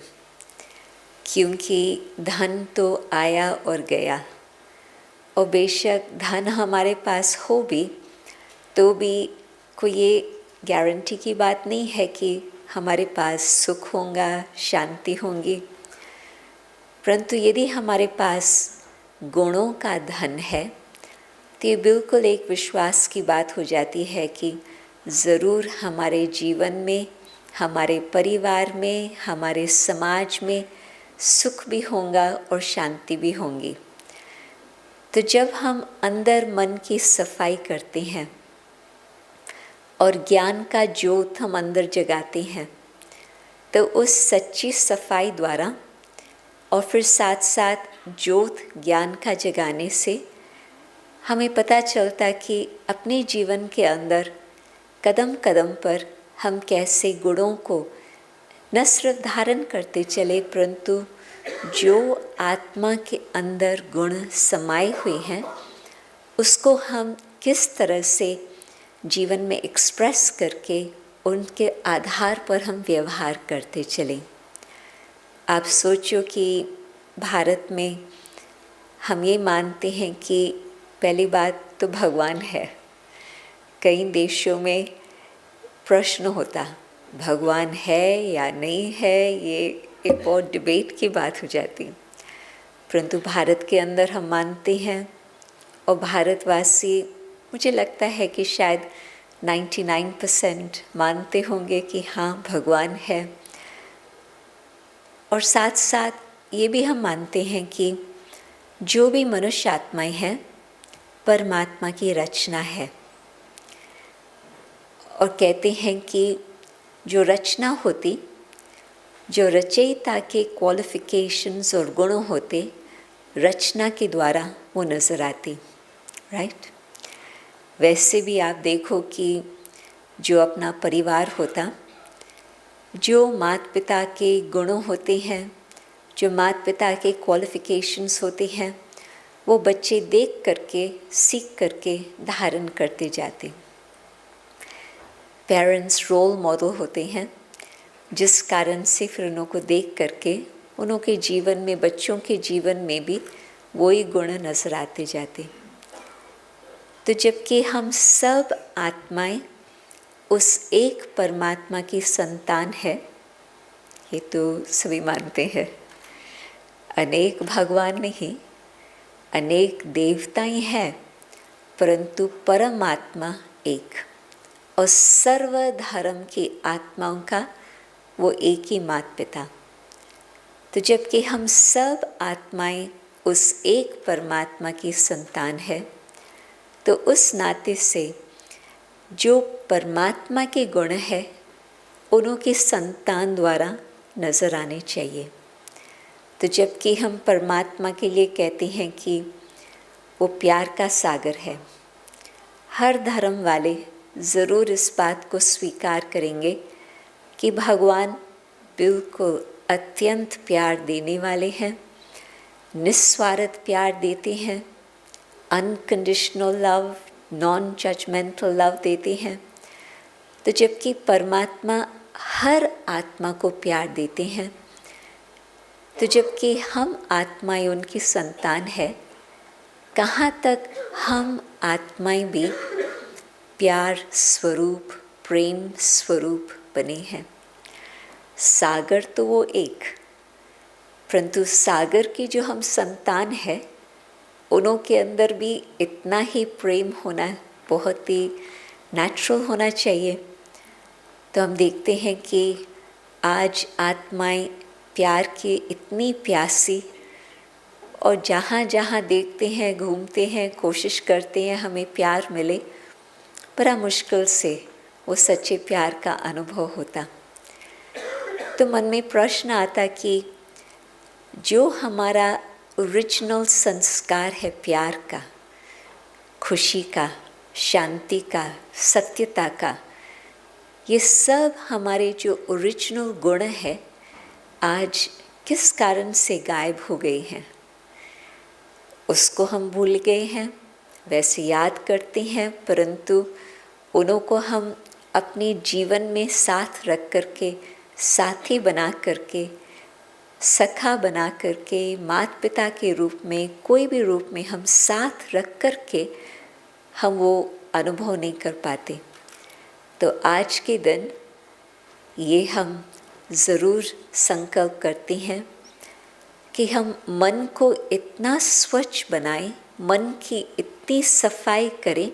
क्योंकि धन तो आया और गया और बेशक धन हमारे पास हो भी तो भी कोई ये गारंटी की बात नहीं है कि हमारे पास सुख होगा, शांति होंगी। परंतु यदि हमारे पास गुणों का धन है तो ये बिल्कुल एक विश्वास की बात हो जाती है कि ज़रूर हमारे जीवन में, हमारे परिवार में, हमारे समाज में सुख भी होगा और शांति भी होंगी। तो जब हम अंदर मन की सफाई करते हैं और ज्ञान का ज्योत हम अंदर जगाते हैं तो उस सच्ची सफाई द्वारा और फिर साथ साथ ज्योत ज्ञान का जगाने से हमें पता चलता कि अपने जीवन के अंदर कदम कदम पर हम कैसे गुणों को न सिर्फ धारण करते चले परंतु जो आत्मा के अंदर गुण समाये हुए हैं उसको हम किस तरह से जीवन में एक्सप्रेस करके उनके आधार पर हम व्यवहार करते चलें। आप सोचो कि भारत में हम ये मानते हैं कि पहली बात तो भगवान है। कई देशों में प्रश्न होता भगवान है या नहीं है, ये एक बहुत डिबेट की बात हो जाती। परंतु भारत के अंदर हम मानते हैं, और भारतवासी मुझे लगता है कि शायद 99% मानते होंगे कि हाँ भगवान है। और साथ साथ ये भी हम मानते हैं कि जो भी मनुष्य आत्माएं हैं परमात्मा की रचना है, और कहते हैं कि जो रचना होती, जो रचयिता के क्वालिफिकेशंस और गुण होते, रचना के द्वारा वो नज़र आती, राइट। वैसे भी आप देखो कि जो अपना परिवार होता, जो माता पिता के गुणों होते हैं, जो माता पिता के क्वालिफिकेशंस होते हैं, वो बच्चे देख करके सीख करके धारण करते जाते। पेरेंट्स रोल मॉडल होते हैं, जिस कारण से फिर उन्हों को देख करके उन्हों के जीवन में, बच्चों के जीवन में भी वही गुण नज़र आते जाते। तो जबकि हम सब आत्माएं उस एक परमात्मा की संतान है, ये तो सभी मानते हैं। अनेक भगवान नहीं, अनेक देवताएं हैं, परंतु परमात्मा एक, और सर्व धर्म की आत्माओं का वो एक ही माता पिता। तो जबकि हम सब आत्माएं उस एक परमात्मा की संतान है, तो उस नाते से जो परमात्मा के गुण है उन्हों की संतान द्वारा नज़र आने चाहिए। तो जबकि हम परमात्मा के लिए कहते हैं कि वो प्यार का सागर है, हर धर्म वाले ज़रूर इस बात को स्वीकार करेंगे कि भगवान बिल्कुल अत्यंत प्यार देने वाले हैं, निस्वार्थ प्यार देते हैं, unconditional love, non judgmental love देते हैं। तो जबकि परमात्मा हर आत्मा को प्यार देते हैं, तो जबकि हम आत्माएं उनकी संतान है, कहाँ तक हम आत्माएं भी प्यार स्वरूप, प्रेम स्वरूप बने हैं। सागर तो वो एक, परंतु सागर की जो हम संतान है, उनों के अंदर भी इतना ही प्रेम होना बहुत ही नेचुरल होना चाहिए। तो हम देखते हैं कि आज आत्माएं प्यार की इतनी प्यासी, और जहाँ जहाँ देखते हैं, घूमते हैं, कोशिश करते हैं हमें प्यार मिले, बड़ा मुश्किल से वो सच्चे प्यार का अनुभव होता। तो मन में प्रश्न आता कि जो हमारा ओरिजिनल संस्कार है प्यार का, खुशी का, शांति का, सत्यता का, ये सब हमारे जो ओरिजिनल गुण है आज किस कारण से गायब हो गए हैं। उसको हम भूल गए हैं, वैसे याद करते हैं, परंतु उन्हों को हम अपने जीवन में साथ रख करके, साथी बना करके, सखा बना करके, माता पिता के रूप में, कोई भी रूप में हम साथ रख करके हम वो अनुभव नहीं कर पाते। तो आज के दिन ये हम ज़रूर संकल्प करते हैं कि हम मन को इतना स्वच्छ बनाएं, मन की इतनी सफाई करें,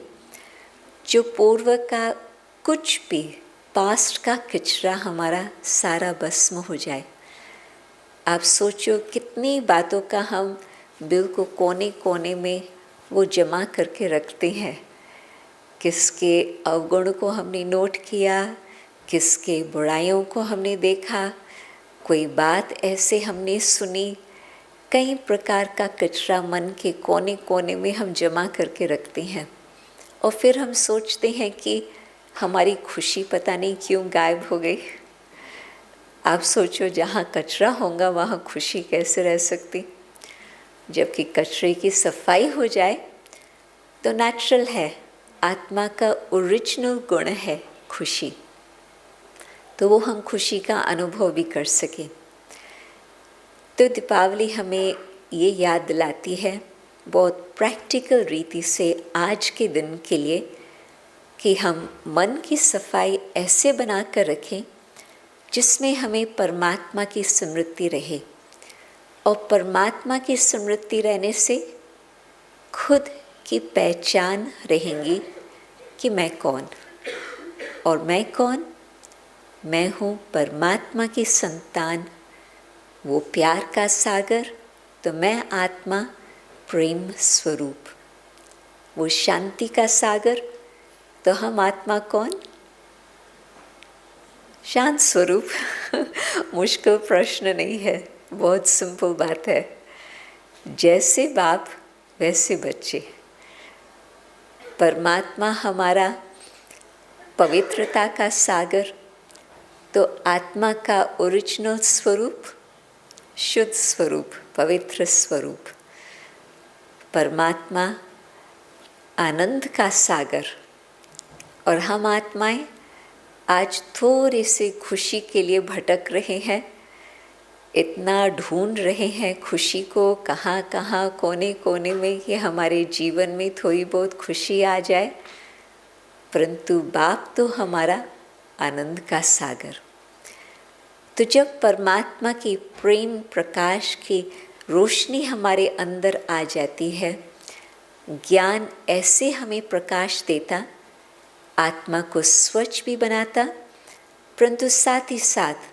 जो पूर्व का कुछ भी, पास्ट का कचरा हमारा सारा भस्म हो जाए। आप सोचो कितनी बातों का हम बिल्कुल कोने कोने में वो जमा करके रखते हैं। किसके अवगुण को हमने नोट किया, किसके बुराइयों को हमने देखा, कोई बात ऐसे हमने सुनी, कई प्रकार का कचरा मन के कोने कोने में हम जमा करके रखते हैं। और फिर हम सोचते हैं कि हमारी खुशी पता नहीं क्यों गायब हो गई। आप सोचो जहाँ कचरा होगा वहाँ खुशी कैसे रह सकती। जबकि कचरे की सफाई हो जाए तो नेचुरल है, आत्मा का ओरिजिनल गुण है खुशी, तो वो हम खुशी का अनुभव भी कर सकें। तो दीपावली हमें ये याद दिलाती है बहुत प्रैक्टिकल रीति से आज के दिन के लिए कि हम मन की सफाई ऐसे बना कर रखें जिसमें हमें परमात्मा की स्मृति रहे, और परमात्मा की स्मृति रहने से खुद की पहचान रहेंगी कि मैं कौन, और मैं कौन, मैं हूँ परमात्मा की संतान, वो प्यार का सागर, तो मैं आत्मा प्रेम स्वरूप, वो शांति का सागर, तो हम आत्मा कौन, शांत स्वरूप। मुश्किल प्रश्न नहीं है, बहुत सिंपल बात है। जैसे बाप वैसे बच्चे। परमात्मा हमारा पवित्रता का सागर, तो आत्मा का ओरिजिनल स्वरूप शुद्ध स्वरूप, पवित्र स्वरूप। परमात्मा आनंद का सागर, और हम आत्माएं आज थोड़े से खुशी के लिए भटक रहे हैं, इतना ढूंढ रहे हैं खुशी को कहाँ कहाँ कोने कोने में कि हमारे जीवन में थोड़ी बहुत खुशी आ जाए। परंतु बाप तो हमारा आनंद का सागर। तो जब परमात्मा की प्रेम प्रकाश की रोशनी हमारे अंदर आ जाती है, ज्ञान ऐसे हमें प्रकाश देता, आत्मा को स्वच्छ भी बनाता, परंतु साथ ही साथ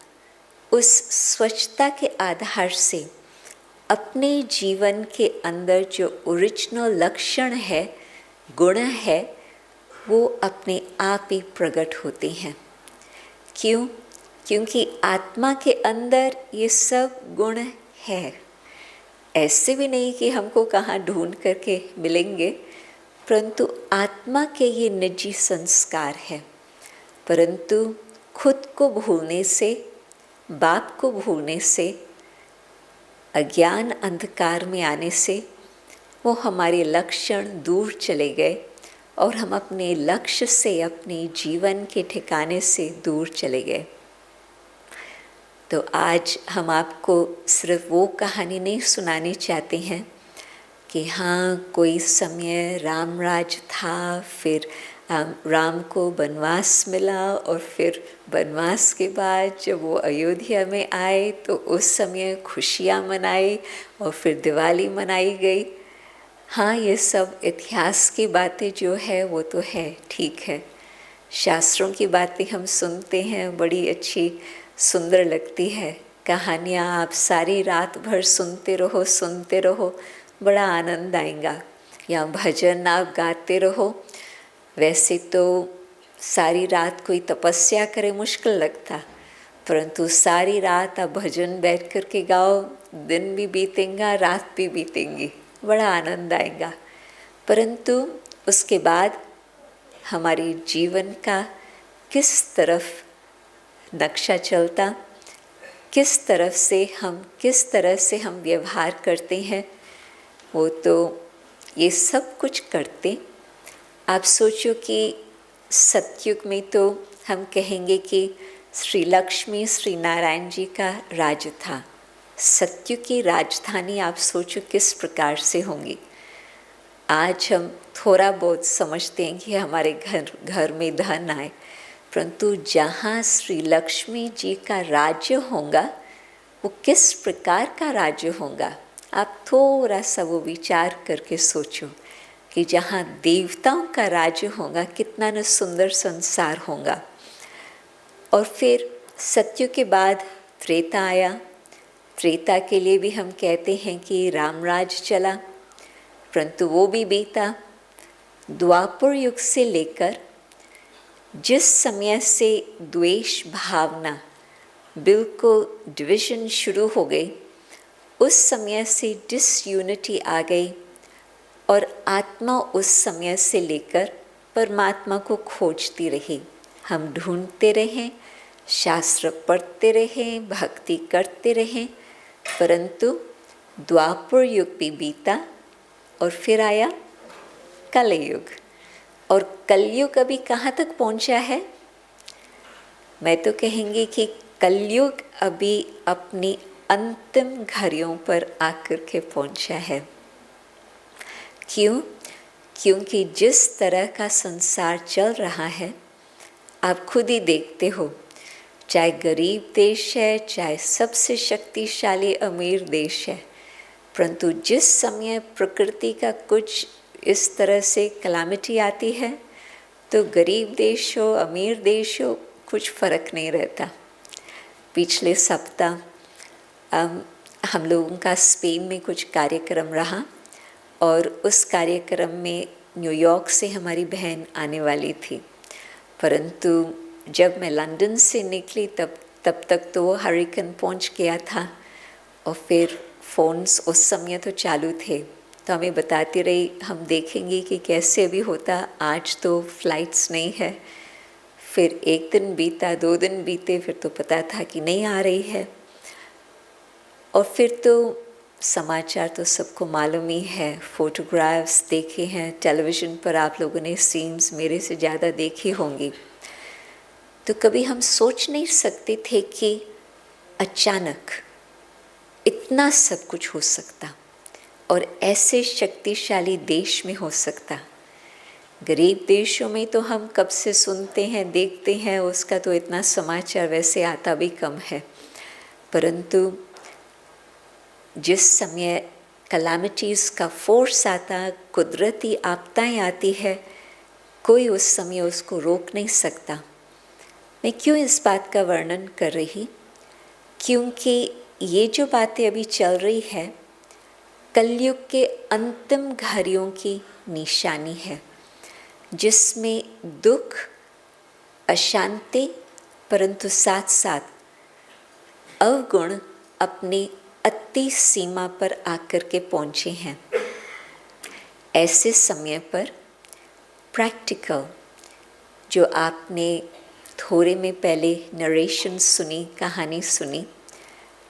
उस स्वच्छता के आधार से अपने जीवन के अंदर जो ओरिजिनल लक्षण है, गुण है, वो अपने आप ही प्रकट होते हैं। क्यों? क्योंकि आत्मा के अंदर ये सब गुण है। ऐसे भी नहीं कि हमको कहाँ ढूंढ करके मिलेंगे, परंतु आत्मा के ये निजी संस्कार है। परंतु खुद को भूलने से, बाप को भूलने से, अज्ञान अंधकार में आने से वो हमारे लक्षण दूर चले गए और हम अपने लक्ष्य से, अपने जीवन के ठिकाने से दूर चले गए। तो आज हम आपको सिर्फ वो कहानी नहीं सुनानी चाहते हैं कि हाँ कोई समय राम राज था, फिर राम को वनवास मिला, और फिर वनवास के बाद जब वो अयोध्या में आए तो उस समय खुशियाँ मनाई और फिर दिवाली मनाई गई। हाँ, ये सब इतिहास की बातें जो है वो तो है, ठीक है। शास्त्रों की बातें हम सुनते हैं, बड़ी अच्छी सुंदर लगती है कहानियाँ। आप सारी रात भर सुनते रहो, बड़ा आनंद आएगा। या भजन आप गाते रहो। वैसे तो सारी रात कोई तपस्या करे मुश्किल लगता, परंतु सारी रात आप भजन बैठ कर के गाओ, दिन भी बीतेगा, रात भी बीतेंगी, बड़ा आनंद आएगा। परंतु उसके बाद हमारे जीवन का किस तरफ नक्शा चलता, किस तरह से हम व्यवहार करते हैं, वो तो ये सब कुछ करते। आप सोचो कि सतयुग में तो हम कहेंगे कि श्री लक्ष्मी श्री नारायण जी का राज था। सतयुग की राजधानी आप सोचो किस प्रकार से होंगी। आज हम थोड़ा बहुत समझते हैं कि हमारे घर में धन आए, परंतु जहाँ श्री लक्ष्मी जी का राज्य होगा वो किस प्रकार का राज्य होगा। आप थोड़ा सा वो विचार करके सोचो कि जहाँ देवताओं का राज्य होगा कितना न सुंदर संसार होगा। और फिर सत्युग के बाद त्रेता आया। त्रेता के लिए भी हम कहते हैं कि रामराज चला, परंतु वो भी बीता। द्वापर युग से लेकर जिस समय से द्वेष भावना, बिल्कुल डिवीजन शुरू हो गई, उस समय से डिसयूनिटी आ गई और आत्मा उस समय से लेकर परमात्मा को खोजती रही। हम ढूंढते रहें, शास्त्र पढ़ते रहें, भक्ति करते रहें, परंतु द्वापर युग भी बीता और फिर आया कलयुग। और कलयुग अभी कहाँ तक पहुँचा है? मैं तो कहेंगी कि कलयुग अभी अपनी अंतिम घड़ियों पर आकर के पहुँचा है। क्यों? क्योंकि जिस तरह का संसार चल रहा है, आप खुद ही देखते हो, चाहे गरीब देश है, चाहे सबसे शक्तिशाली अमीर देश है, परंतु जिस समय प्रकृति का कुछ इस तरह से कलामिटी आती है, तो गरीब देश हो, अमीर देश हो, कुछ फ़र्क नहीं रहता। पिछले सप्ताह हम लोगों का स्पेन में कुछ कार्यक्रम रहा और उस कार्यक्रम में न्यूयॉर्क से हमारी बहन आने वाली थी, परंतु जब मैं लंदन से निकली तब तक तो वो हरिकेन पहुंच गया था और फिर फ़ोन्स उस समय तो चालू थे, तो हमें बताती रही, हम देखेंगे कि कैसे अभी होता, आज तो फ्लाइट्स नहीं है। फिर एक दिन बीता, 2 दिन बीते, फिर तो पता था कि नहीं आ रही है। और फिर तो समाचार तो सबको मालूम ही है, फ़ोटोग्राफ्स देखे हैं टेलीविज़न पर, आप लोगों ने सीन्स मेरे से ज़्यादा देखी होंगी। तो कभी हम सोच नहीं सकते थे कि अचानक इतना सब कुछ हो सकता और ऐसे शक्तिशाली देश में हो सकता। गरीब देशों में तो हम कब से सुनते हैं, देखते हैं, उसका तो इतना समाचार वैसे आता भी कम है, परंतु जिस समय कलामिटीज़ का फोर्स आता, कुदरती आपदाएं आती है, कोई उस समय उसको रोक नहीं सकता। मैं क्यों इस बात का वर्णन कर रही? क्योंकि ये जो बातें अभी चल रही है, कलयुग के अंतिम घड़ियों की निशानी है, जिसमें दुख, अशांति, परंतु साथ साथ अवगुण अपनी अति सीमा पर आकर के पहुँचे हैं। ऐसे समय पर प्रैक्टिकल, जो आपने थोड़े में पहले नरेशन सुनी, कहानी सुनी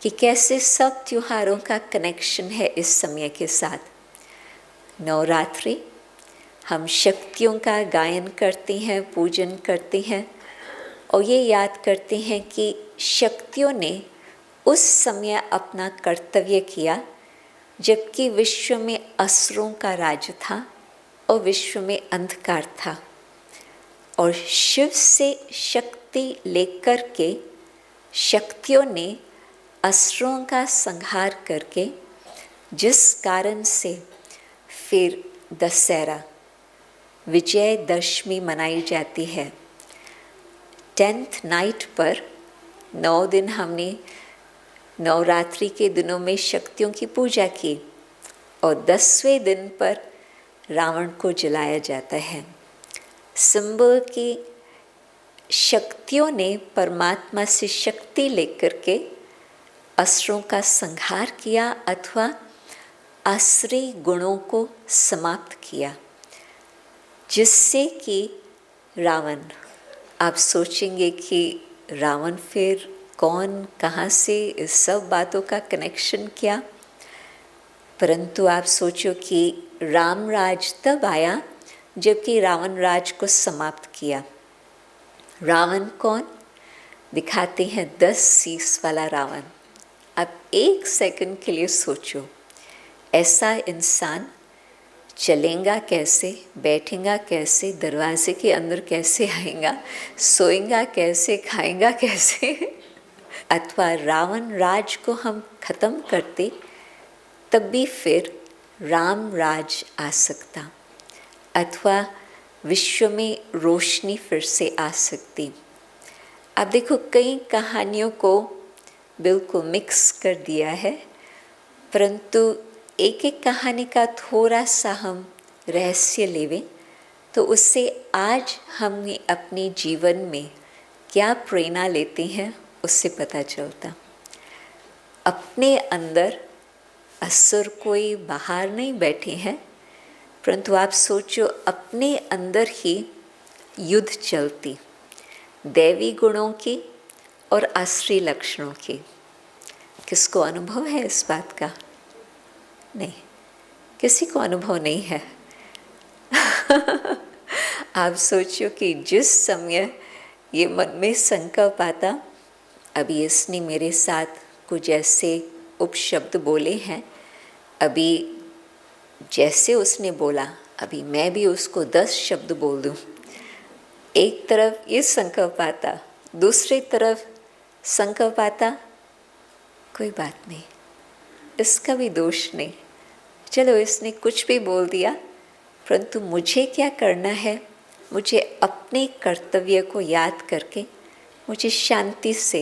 कि कैसे सब त्योहारों का कनेक्शन है इस समय के साथ। नवरात्रि हम शक्तियों का गायन करते हैं, पूजन करते हैं और ये याद करते हैं कि शक्तियों ने उस समय अपना कर्तव्य किया जबकि विश्व में असुरों का राज था और विश्व में अंधकार था, और शिव से शक्ति लेकर के शक्तियों ने असुरों का संहार करके, जिस कारण से फिर दशहरा, विजयदशमी मनाई जाती है। 10th नाइट पर 9 दिन हमने नवरात्रि के दिनों में शक्तियों की पूजा की और 10वें दिन पर रावण को जलाया जाता है। सिंबल की शक्तियों ने परमात्मा से शक्ति लेकर के असुरों का संहार किया अथवा आसुरी गुणों को समाप्त किया, जिससे कि रावण, आप सोचेंगे कि रावण फिर कौन, कहाँ से, इस सब बातों का कनेक्शन क्या? परंतु आप सोचो कि राम राज तब आया जबकि रावण राज को समाप्त किया। रावण कौन? दिखाते हैं 10 शीश वाला रावण। अब 1 सेकंड के लिए सोचो, ऐसा इंसान चलेगा कैसे, बैठेगा कैसे, दरवाजे के अंदर कैसे आएगा, सोएगा कैसे, खाएगा कैसे? अथवा रावण राज को हम ख़त्म करते तब भी फिर राम राज आ सकता, अथवा विश्व में रोशनी फिर से आ सकती। आप देखो, कई कहानियों को बिल्कुल मिक्स कर दिया है, परंतु एक एक कहानी का थोड़ा सा हम रहस्य लेवें तो उससे आज हमने अपने जीवन में क्या प्रेरणा लेते हैं उससे पता चलता। अपने अंदर असुर कोई बाहर नहीं बैठे हैं, परंतु आप सोचो अपने अंदर ही युद्ध चलती, दैवी गुणों की और आसुरी लक्षणों की। किसको अनुभव है इस बात का? नहीं, किसी को अनुभव नहीं है। आप सोचो कि जिस समय ये मन में संकल्प आता, अभी इसने मेरे साथ कुछ ऐसे उपशब्द बोले हैं, अभी जैसे उसने बोला अभी मैं भी उसको 10 शब्द बोल दूं। एक तरफ ये संकल्प आता, दूसरी तरफ संकल्प आता, कोई बात नहीं, इसका भी दोष नहीं, चलो इसने कुछ भी बोल दिया, परंतु मुझे क्या करना है, मुझे अपने कर्तव्य को याद करके मुझे शांति से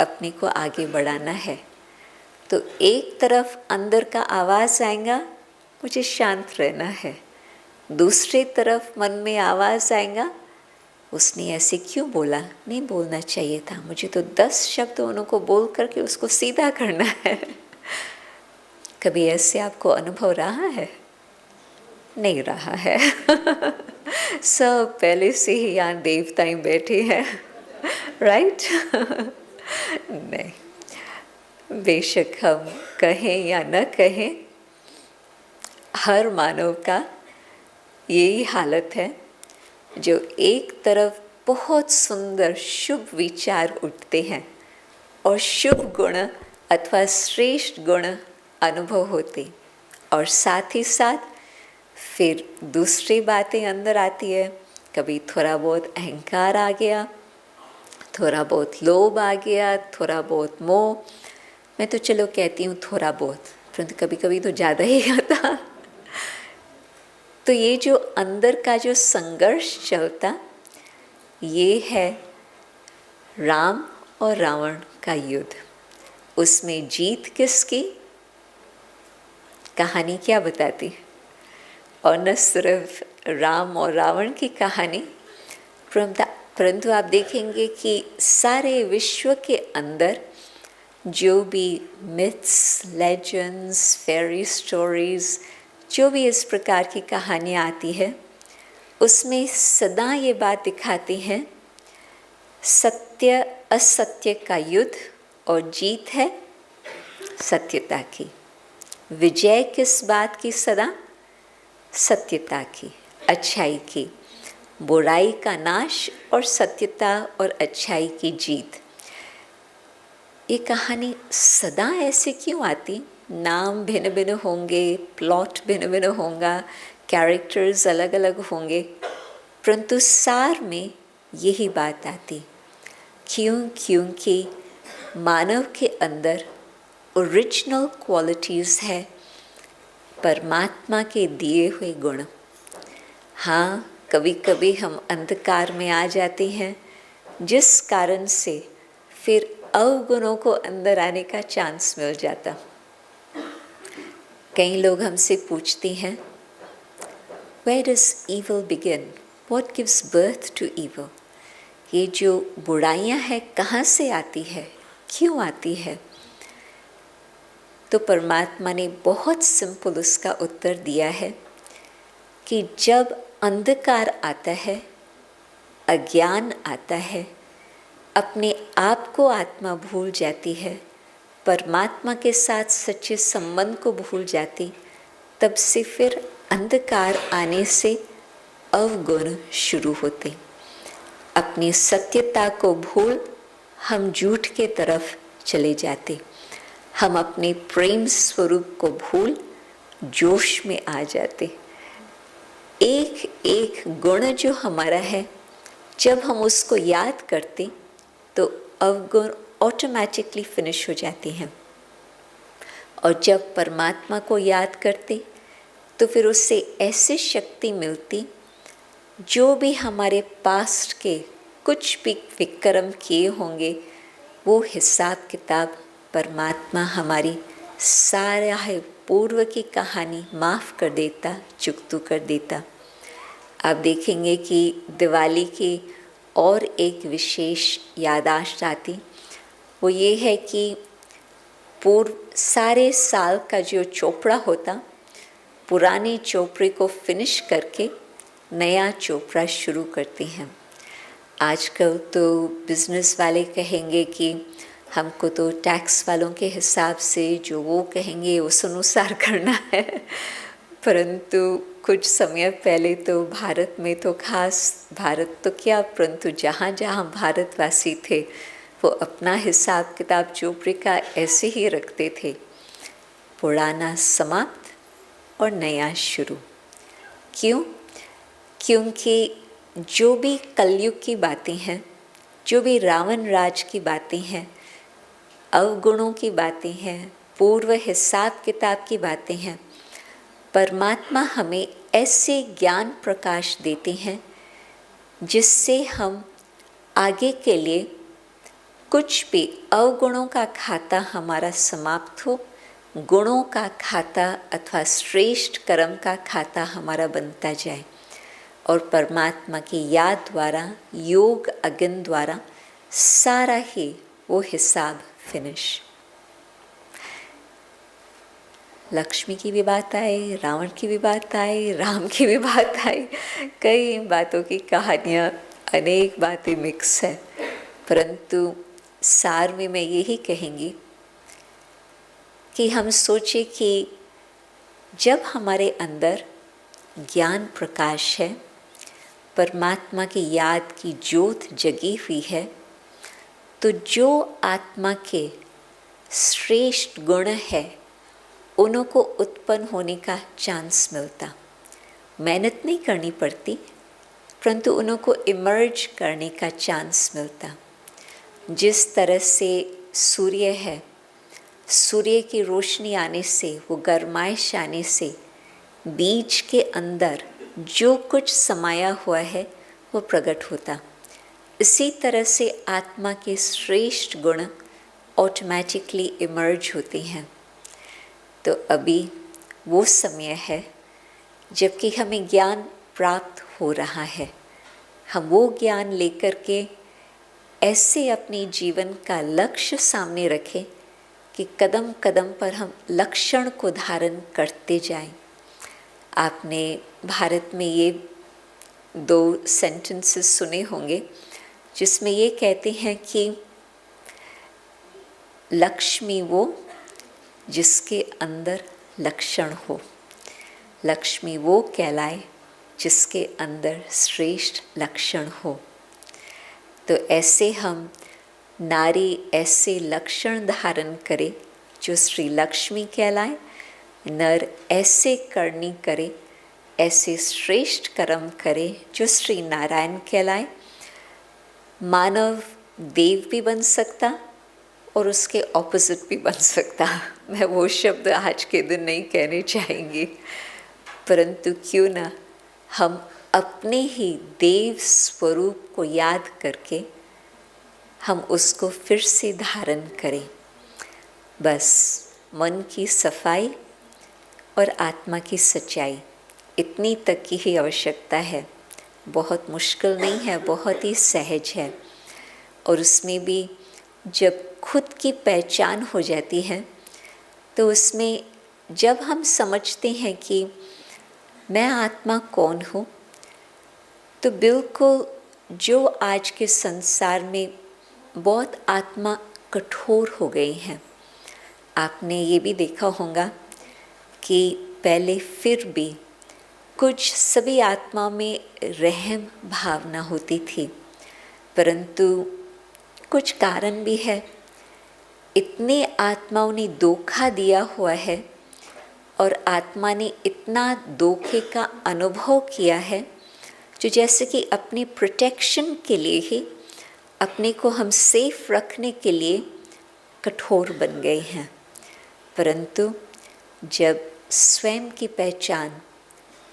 अपने को आगे बढ़ाना है। तो एक तरफ अंदर का आवाज़ आएगा, मुझे शांत रहना है, दूसरी तरफ मन में आवाज़ आएगा, उसने ऐसे क्यों बोला, नहीं बोलना चाहिए था, मुझे तो 10 शब्द उनको बोल करके उसको सीधा करना है। कभी ऐसे आपको अनुभव रहा है? नहीं रहा है। सब पहले से ही यहाँ देवताएं बैठे हैं, राइट? नहीं, बेशक हम कहें या न कहें, हर मानव का यही हालत है, जो एक तरफ बहुत सुंदर शुभ विचार उठते हैं और शुभ गुण अथवा श्रेष्ठ गुण अनुभव होते, और साथ ही साथ फिर दूसरी बातें अंदर आती है। कभी थोड़ा बहुत अहंकार आ गया, थोड़ा बहुत लोभ आ गया, थोड़ा बहुत मोह, मैं तो चलो कहती हूँ थोड़ा बहुत, परंतु कभी कभी तो ज़्यादा ही आता। तो ये जो अंदर का जो संघर्ष चलता, ये है राम और रावण का युद्ध। उसमें जीत किसकी, कहानी क्या बताती? और न सिर्फ राम और रावण की कहानी, परंतु आप देखेंगे कि सारे विश्व के अंदर जो भी मिथ्स, लेजेंड्स, फेरी स्टोरीज, जो भी इस प्रकार की कहानियाँ आती है, उसमें सदा ये बात दिखाती हैं, सत्य असत्य का युद्ध और जीत है सत्यता की। विजय किस बात की? सदा सत्यता की, अच्छाई की, बुराई का नाश और सत्यता और अच्छाई की जीत। ये कहानी सदा ऐसे क्यों आती? नाम भिन्न भिन्न होंगे, प्लॉट भिन्न भिन्न होगा, कैरेक्टर्स अलग अलग होंगे, परंतु सार में यही बात आती। क्यों? क्योंकि मानव के अंदर ओरिजिनल क्वालिटीज़ है, परमात्मा के दिए हुए गुण। हाँ, कभी कभी हम अंधकार में आ जाते हैं, जिस कारण से फिर अवगुणों को अंदर आने का चांस मिल जाता। कई लोग हमसे पूछते हैं, Where does evil begin? What gives birth to evil? ये जो बुराइयां हैं कहाँ से आती है, क्यों आती है? तो परमात्मा ने बहुत सिंपल उसका उत्तर दिया है कि जब अंधकार आता है, अज्ञान आता है, अपने आप को आत्मा भूल जाती है, परमात्मा के साथ सच्चे संबंध को भूल जाती, तब से फिर अंधकार आने से अवगुण शुरू होते। अपनी सत्यता को भूल हम झूठ के तरफ चले जाते, हम अपने प्रेम स्वरूप को भूल जोश में आ जाते। एक एक गुण जो हमारा है, जब हम उसको याद करते तो अवगुण ऑटोमेटिकली फिनिश हो जाते हैं, और जब परमात्मा को याद करते तो फिर उससे ऐसी शक्ति मिलती, जो भी हमारे पास्ट के कुछ भी विक्रम किए होंगे, वो हिसाब किताब परमात्मा हमारी सारा है पूर्व की कहानी माफ़ कर देता, चुकतू कर देता। आप देखेंगे कि दिवाली की और एक विशेष याददाश्त आती, वो ये है कि पूर्व सारे साल का जो चोपड़ा होता, पुराने चोपड़े को फिनिश करके नया चोपड़ा शुरू करते हैं। आजकल तो बिज़नेस वाले कहेंगे कि हमको तो टैक्स वालों के हिसाब से जो वो कहेंगे उस अनुसार करना है, परंतु कुछ समय पहले तो भारत में तो खास भारत तो क्या परंतु जहाँ जहाँ भारतवासी थे वो अपना हिसाब किताब चोपड़े का ऐसे ही रखते थे, पुराना समाप्त और नया शुरू। क्यों? क्योंकि जो भी कलयुग की बातें हैं, जो भी रावण राज की बातें हैं, अवगुणों की बातें हैं, पूर्व हिसाब किताब की बातें हैं, परमात्मा हमें ऐसे ज्ञान प्रकाश देते हैं जिससे हम आगे के लिए कुछ भी अवगुणों का खाता हमारा समाप्त हो, गुणों का खाता अथवा श्रेष्ठ कर्म का खाता हमारा बनता जाए और परमात्मा की याद द्वारा, योग अग्नि द्वारा सारा ही वो हिसाब फिनिश। लक्ष्मी की भी बात आई, रावण की भी बात आई, राम की भी बात आई, कई बातों की कहानियाँ, अनेक बातें मिक्स है, परंतु सार में मैं यही कहेंगी कि हम सोचे कि जब हमारे अंदर ज्ञान प्रकाश है, परमात्मा की याद की ज्योत जगी हुई है, तो जो आत्मा के श्रेष्ठ गुण है उनको उत्पन्न होने का चांस मिलता। मेहनत नहीं करनी पड़ती, परंतु उनको इमर्ज करने का चांस मिलता। जिस तरह से सूर्य है, सूर्य की रोशनी आने से, वो गर्माइश आने से बीज के अंदर जो कुछ समाया हुआ है वो प्रकट होता। इसी तरह से आत्मा के श्रेष्ठ गुण ऑटोमेटिकली इमर्ज होते हैं। तो अभी वो समय है जबकि हमें ज्ञान प्राप्त हो रहा है। हम वो ज्ञान लेकर के ऐसे अपने जीवन का लक्ष्य सामने रखें कि कदम कदम पर हम लक्षण को धारण करते जाएं। आपने भारत में ये 2 सेंटेंसेस सुने होंगे जिसमें ये कहते हैं कि लक्ष्मी वो जिसके अंदर लक्षण हो, लक्ष्मी वो कहलाए जिसके अंदर श्रेष्ठ लक्षण हो। तो ऐसे हम नारी ऐसे लक्षण धारण करे जो श्री लक्ष्मी कहलाए, नर ऐसे करनी करे, ऐसे श्रेष्ठ कर्म करे जो श्री नारायण कहलाए। मानव देव भी बन सकता और उसके ऑपोजिट भी बन सकता। मैं वो शब्द आज के दिन नहीं कहने चाहेंगी, परंतु क्यों ना हम अपने ही देव स्वरूप को याद करके हम उसको फिर से धारण करें। बस मन की सफाई और आत्मा की सच्चाई, इतनी तक की ही आवश्यकता है। बहुत मुश्किल नहीं है, बहुत ही सहज है। और उसमें भी जब खुद की पहचान हो जाती है तो उसमें जब हम समझते हैं कि मैं आत्मा कौन हूँ, तो बिल्कुल जो आज के संसार में बहुत आत्मा कठोर हो गई हैं। आपने ये भी देखा होगा कि पहले फिर भी कुछ सभी आत्मा में रहम भावना होती थी, परंतु कुछ कारण भी है। इतने आत्माओं ने धोखा दिया हुआ है और आत्मा ने इतना धोखे का अनुभव किया है जो जैसे कि अपने प्रोटेक्शन के लिए ही, अपने को हम सेफ रखने के लिए कठोर बन गए हैं। परंतु जब स्वयं की पहचान,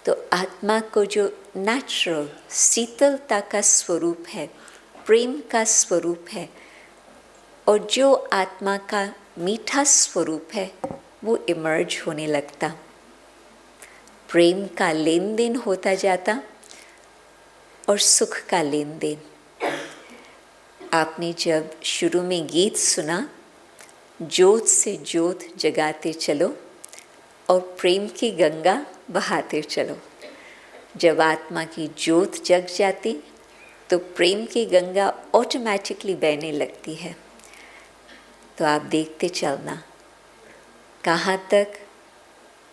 तो आत्मा को जो नेचुरल शीतलता का स्वरूप है, प्रेम का स्वरूप है, और जो आत्मा का मीठा स्वरूप है, वो इमर्ज होने लगता। प्रेम का लेन देन होता जाता और सुख का लेन देन। आपने जब शुरू में गीत सुना, ज्योत से ज्योत जगाते चलो और प्रेम की गंगा बहाते चलो। जब आत्मा की ज्योत जग जाती तो प्रेम की गंगा ऑटोमेटिकली बहने लगती है। तो आप देखते चलना कहाँ तक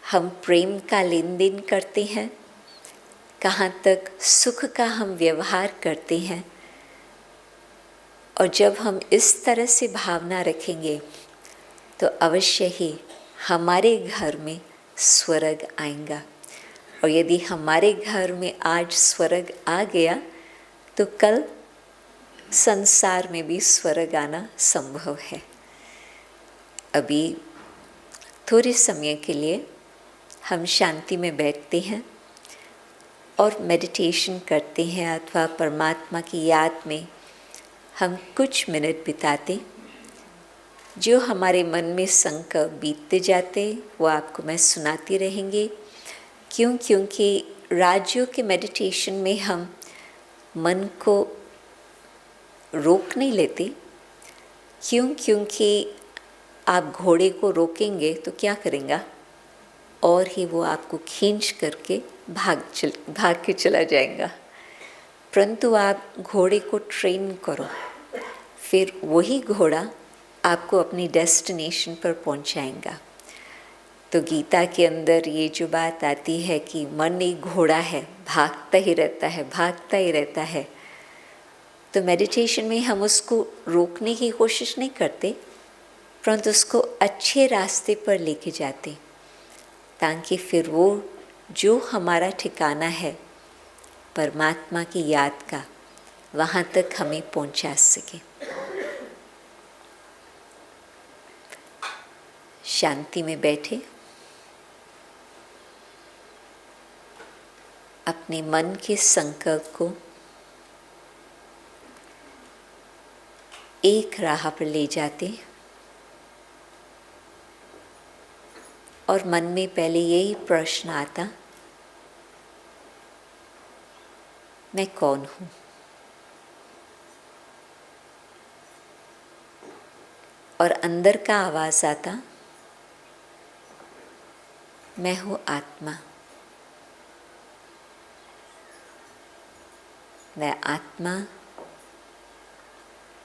हम प्रेम का लेन देन करते हैं कहाँ तक सुख का हम व्यवहार करते हैं। और जब हम इस तरह से भावना रखेंगे तो अवश्य ही हमारे घर में स्वर्ग आएगा। और यदि हमारे घर में आज स्वर्ग आ गया तो कल संसार में भी स्वर्ग आना संभव है। अभी थोड़े समय के लिए हम शांति में बैठते हैं और मेडिटेशन करते हैं अथवा परमात्मा की याद में हम कुछ मिनट बिताते। जो हमारे मन में संकल्प बीतते जाते वो आपको मैं सुनाती रहेंगी। क्योंकि राजयोग के मेडिटेशन में हम मन को रोक नहीं लेते। क्योंकि आप घोड़े को रोकेंगे तो क्या करेगा, और ही वो आपको खींच करके भाग के चला जाएगा। परंतु आप घोड़े को ट्रेन करो, फिर वही घोड़ा आपको अपनी डेस्टिनेशन पर पहुंचाएगा। तो गीता के अंदर ये जो बात आती है कि मन एक घोड़ा है, भागता ही रहता है। तो मेडिटेशन में हम उसको रोकने की कोशिश नहीं करते, परंतु उसको अच्छे रास्ते पर लेके जाते, ताकि फिर वो जो हमारा ठिकाना है परमात्मा की याद का, वहाँ तक हमें पहुँचा सके। शांति में बैठे, अपने मन के संकल्प को एक राह पर ले जाते और मन में पहले यही प्रश्न आता, मैं कौन हूँ? और अंदर का आवाज़ आता, मैं हूँ आत्मा। मैं आत्मा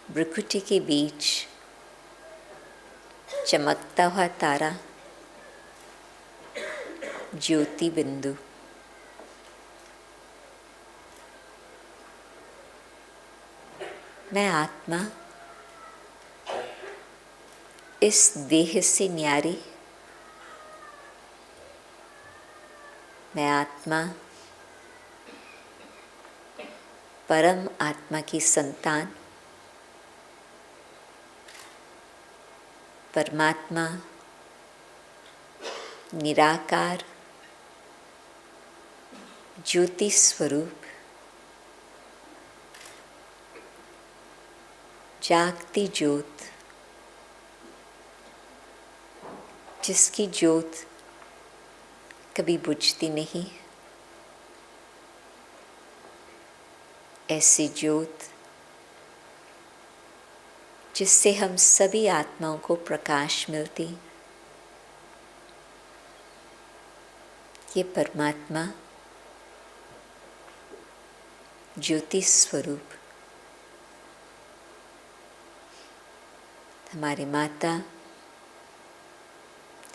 भ्रुकुटी के बीच चमकता हुआ तारा, ज्योति बिंदु। मैं आत्मा इस देह से न्यारी, मैं आत्मा परम आत्मा की संतान, परमात्मा निराकार ज्योति स्वरूप, जागती ज्योत, जिसकी ज्योत कभी बुझती नहीं। ऐसी ज्योत जिससे हम सभी आत्माओं को प्रकाश मिलती। ये परमात्मा ज्योति स्वरूप हमारे माता,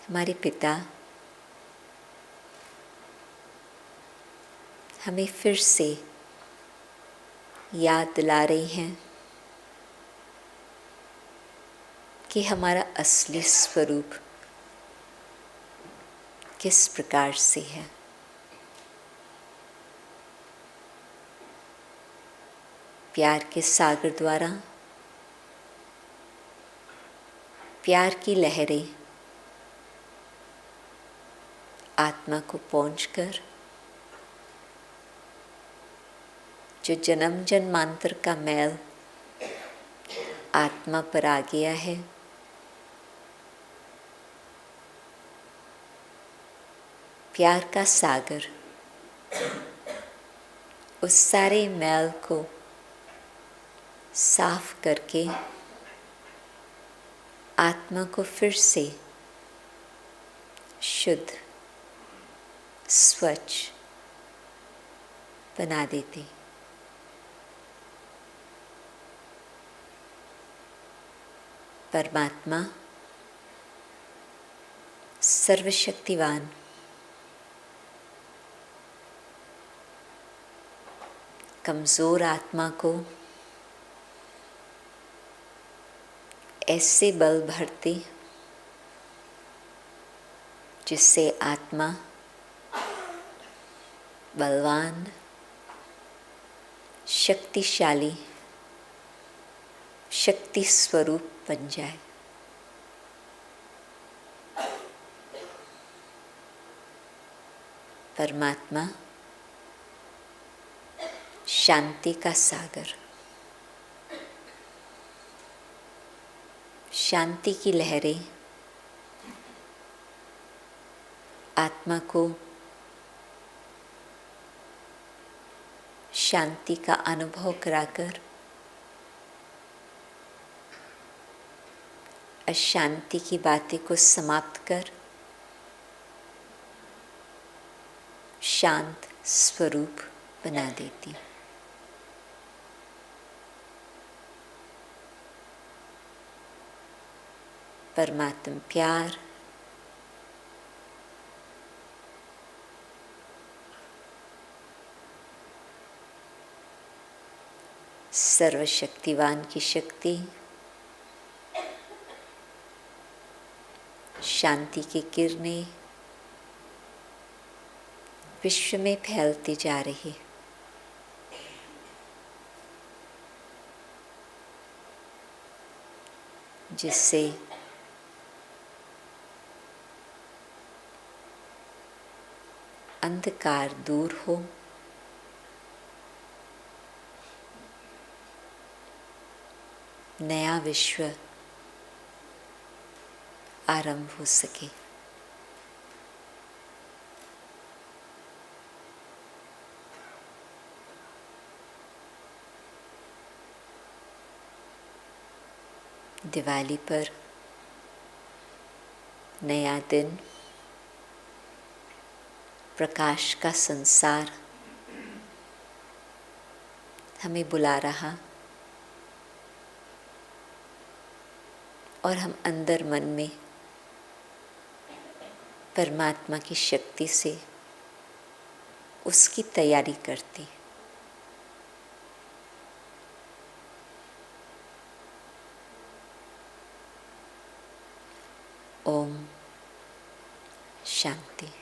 हमारे पिता हमें फिर से याद दिला रही हैं कि हमारा असली स्वरूप किस प्रकार से है। प्यार के सागर द्वारा प्यार की लहरें आत्मा को पहुंचकर जो जन्म जन्मांतर का मैल आत्मा पर आ गया है, प्यार का सागर उस सारे मैल को साफ करके आत्मा को फिर से शुद्ध स्वच्छ बना देती। परमात्मा सर्वशक्तिवान कमज़ोर आत्मा को ऐसे बल भरते जिससे आत्मा बलवान, शक्तिशाली, शक्ति स्वरूप बन जाए। परमात्मा शांति का सागर, शांति की लहरें आत्मा को शांति का अनुभव कराकर अशांति की बातें को समाप्त कर शांत स्वरूप बना देती। परमात्मा प्यार सर्वशक्तिवान की शक्ति, शांति की किरणें विश्व में फैलती जा रही। जिससे अंधकार दूर हो, नया विश्व आरंभ हो सके। दिवाली पर नया दिन, प्रकाश का संसार हमें बुला रहा और हम अंदर मन में परमात्मा की शक्ति से उसकी तैयारी करते। ओम शांति।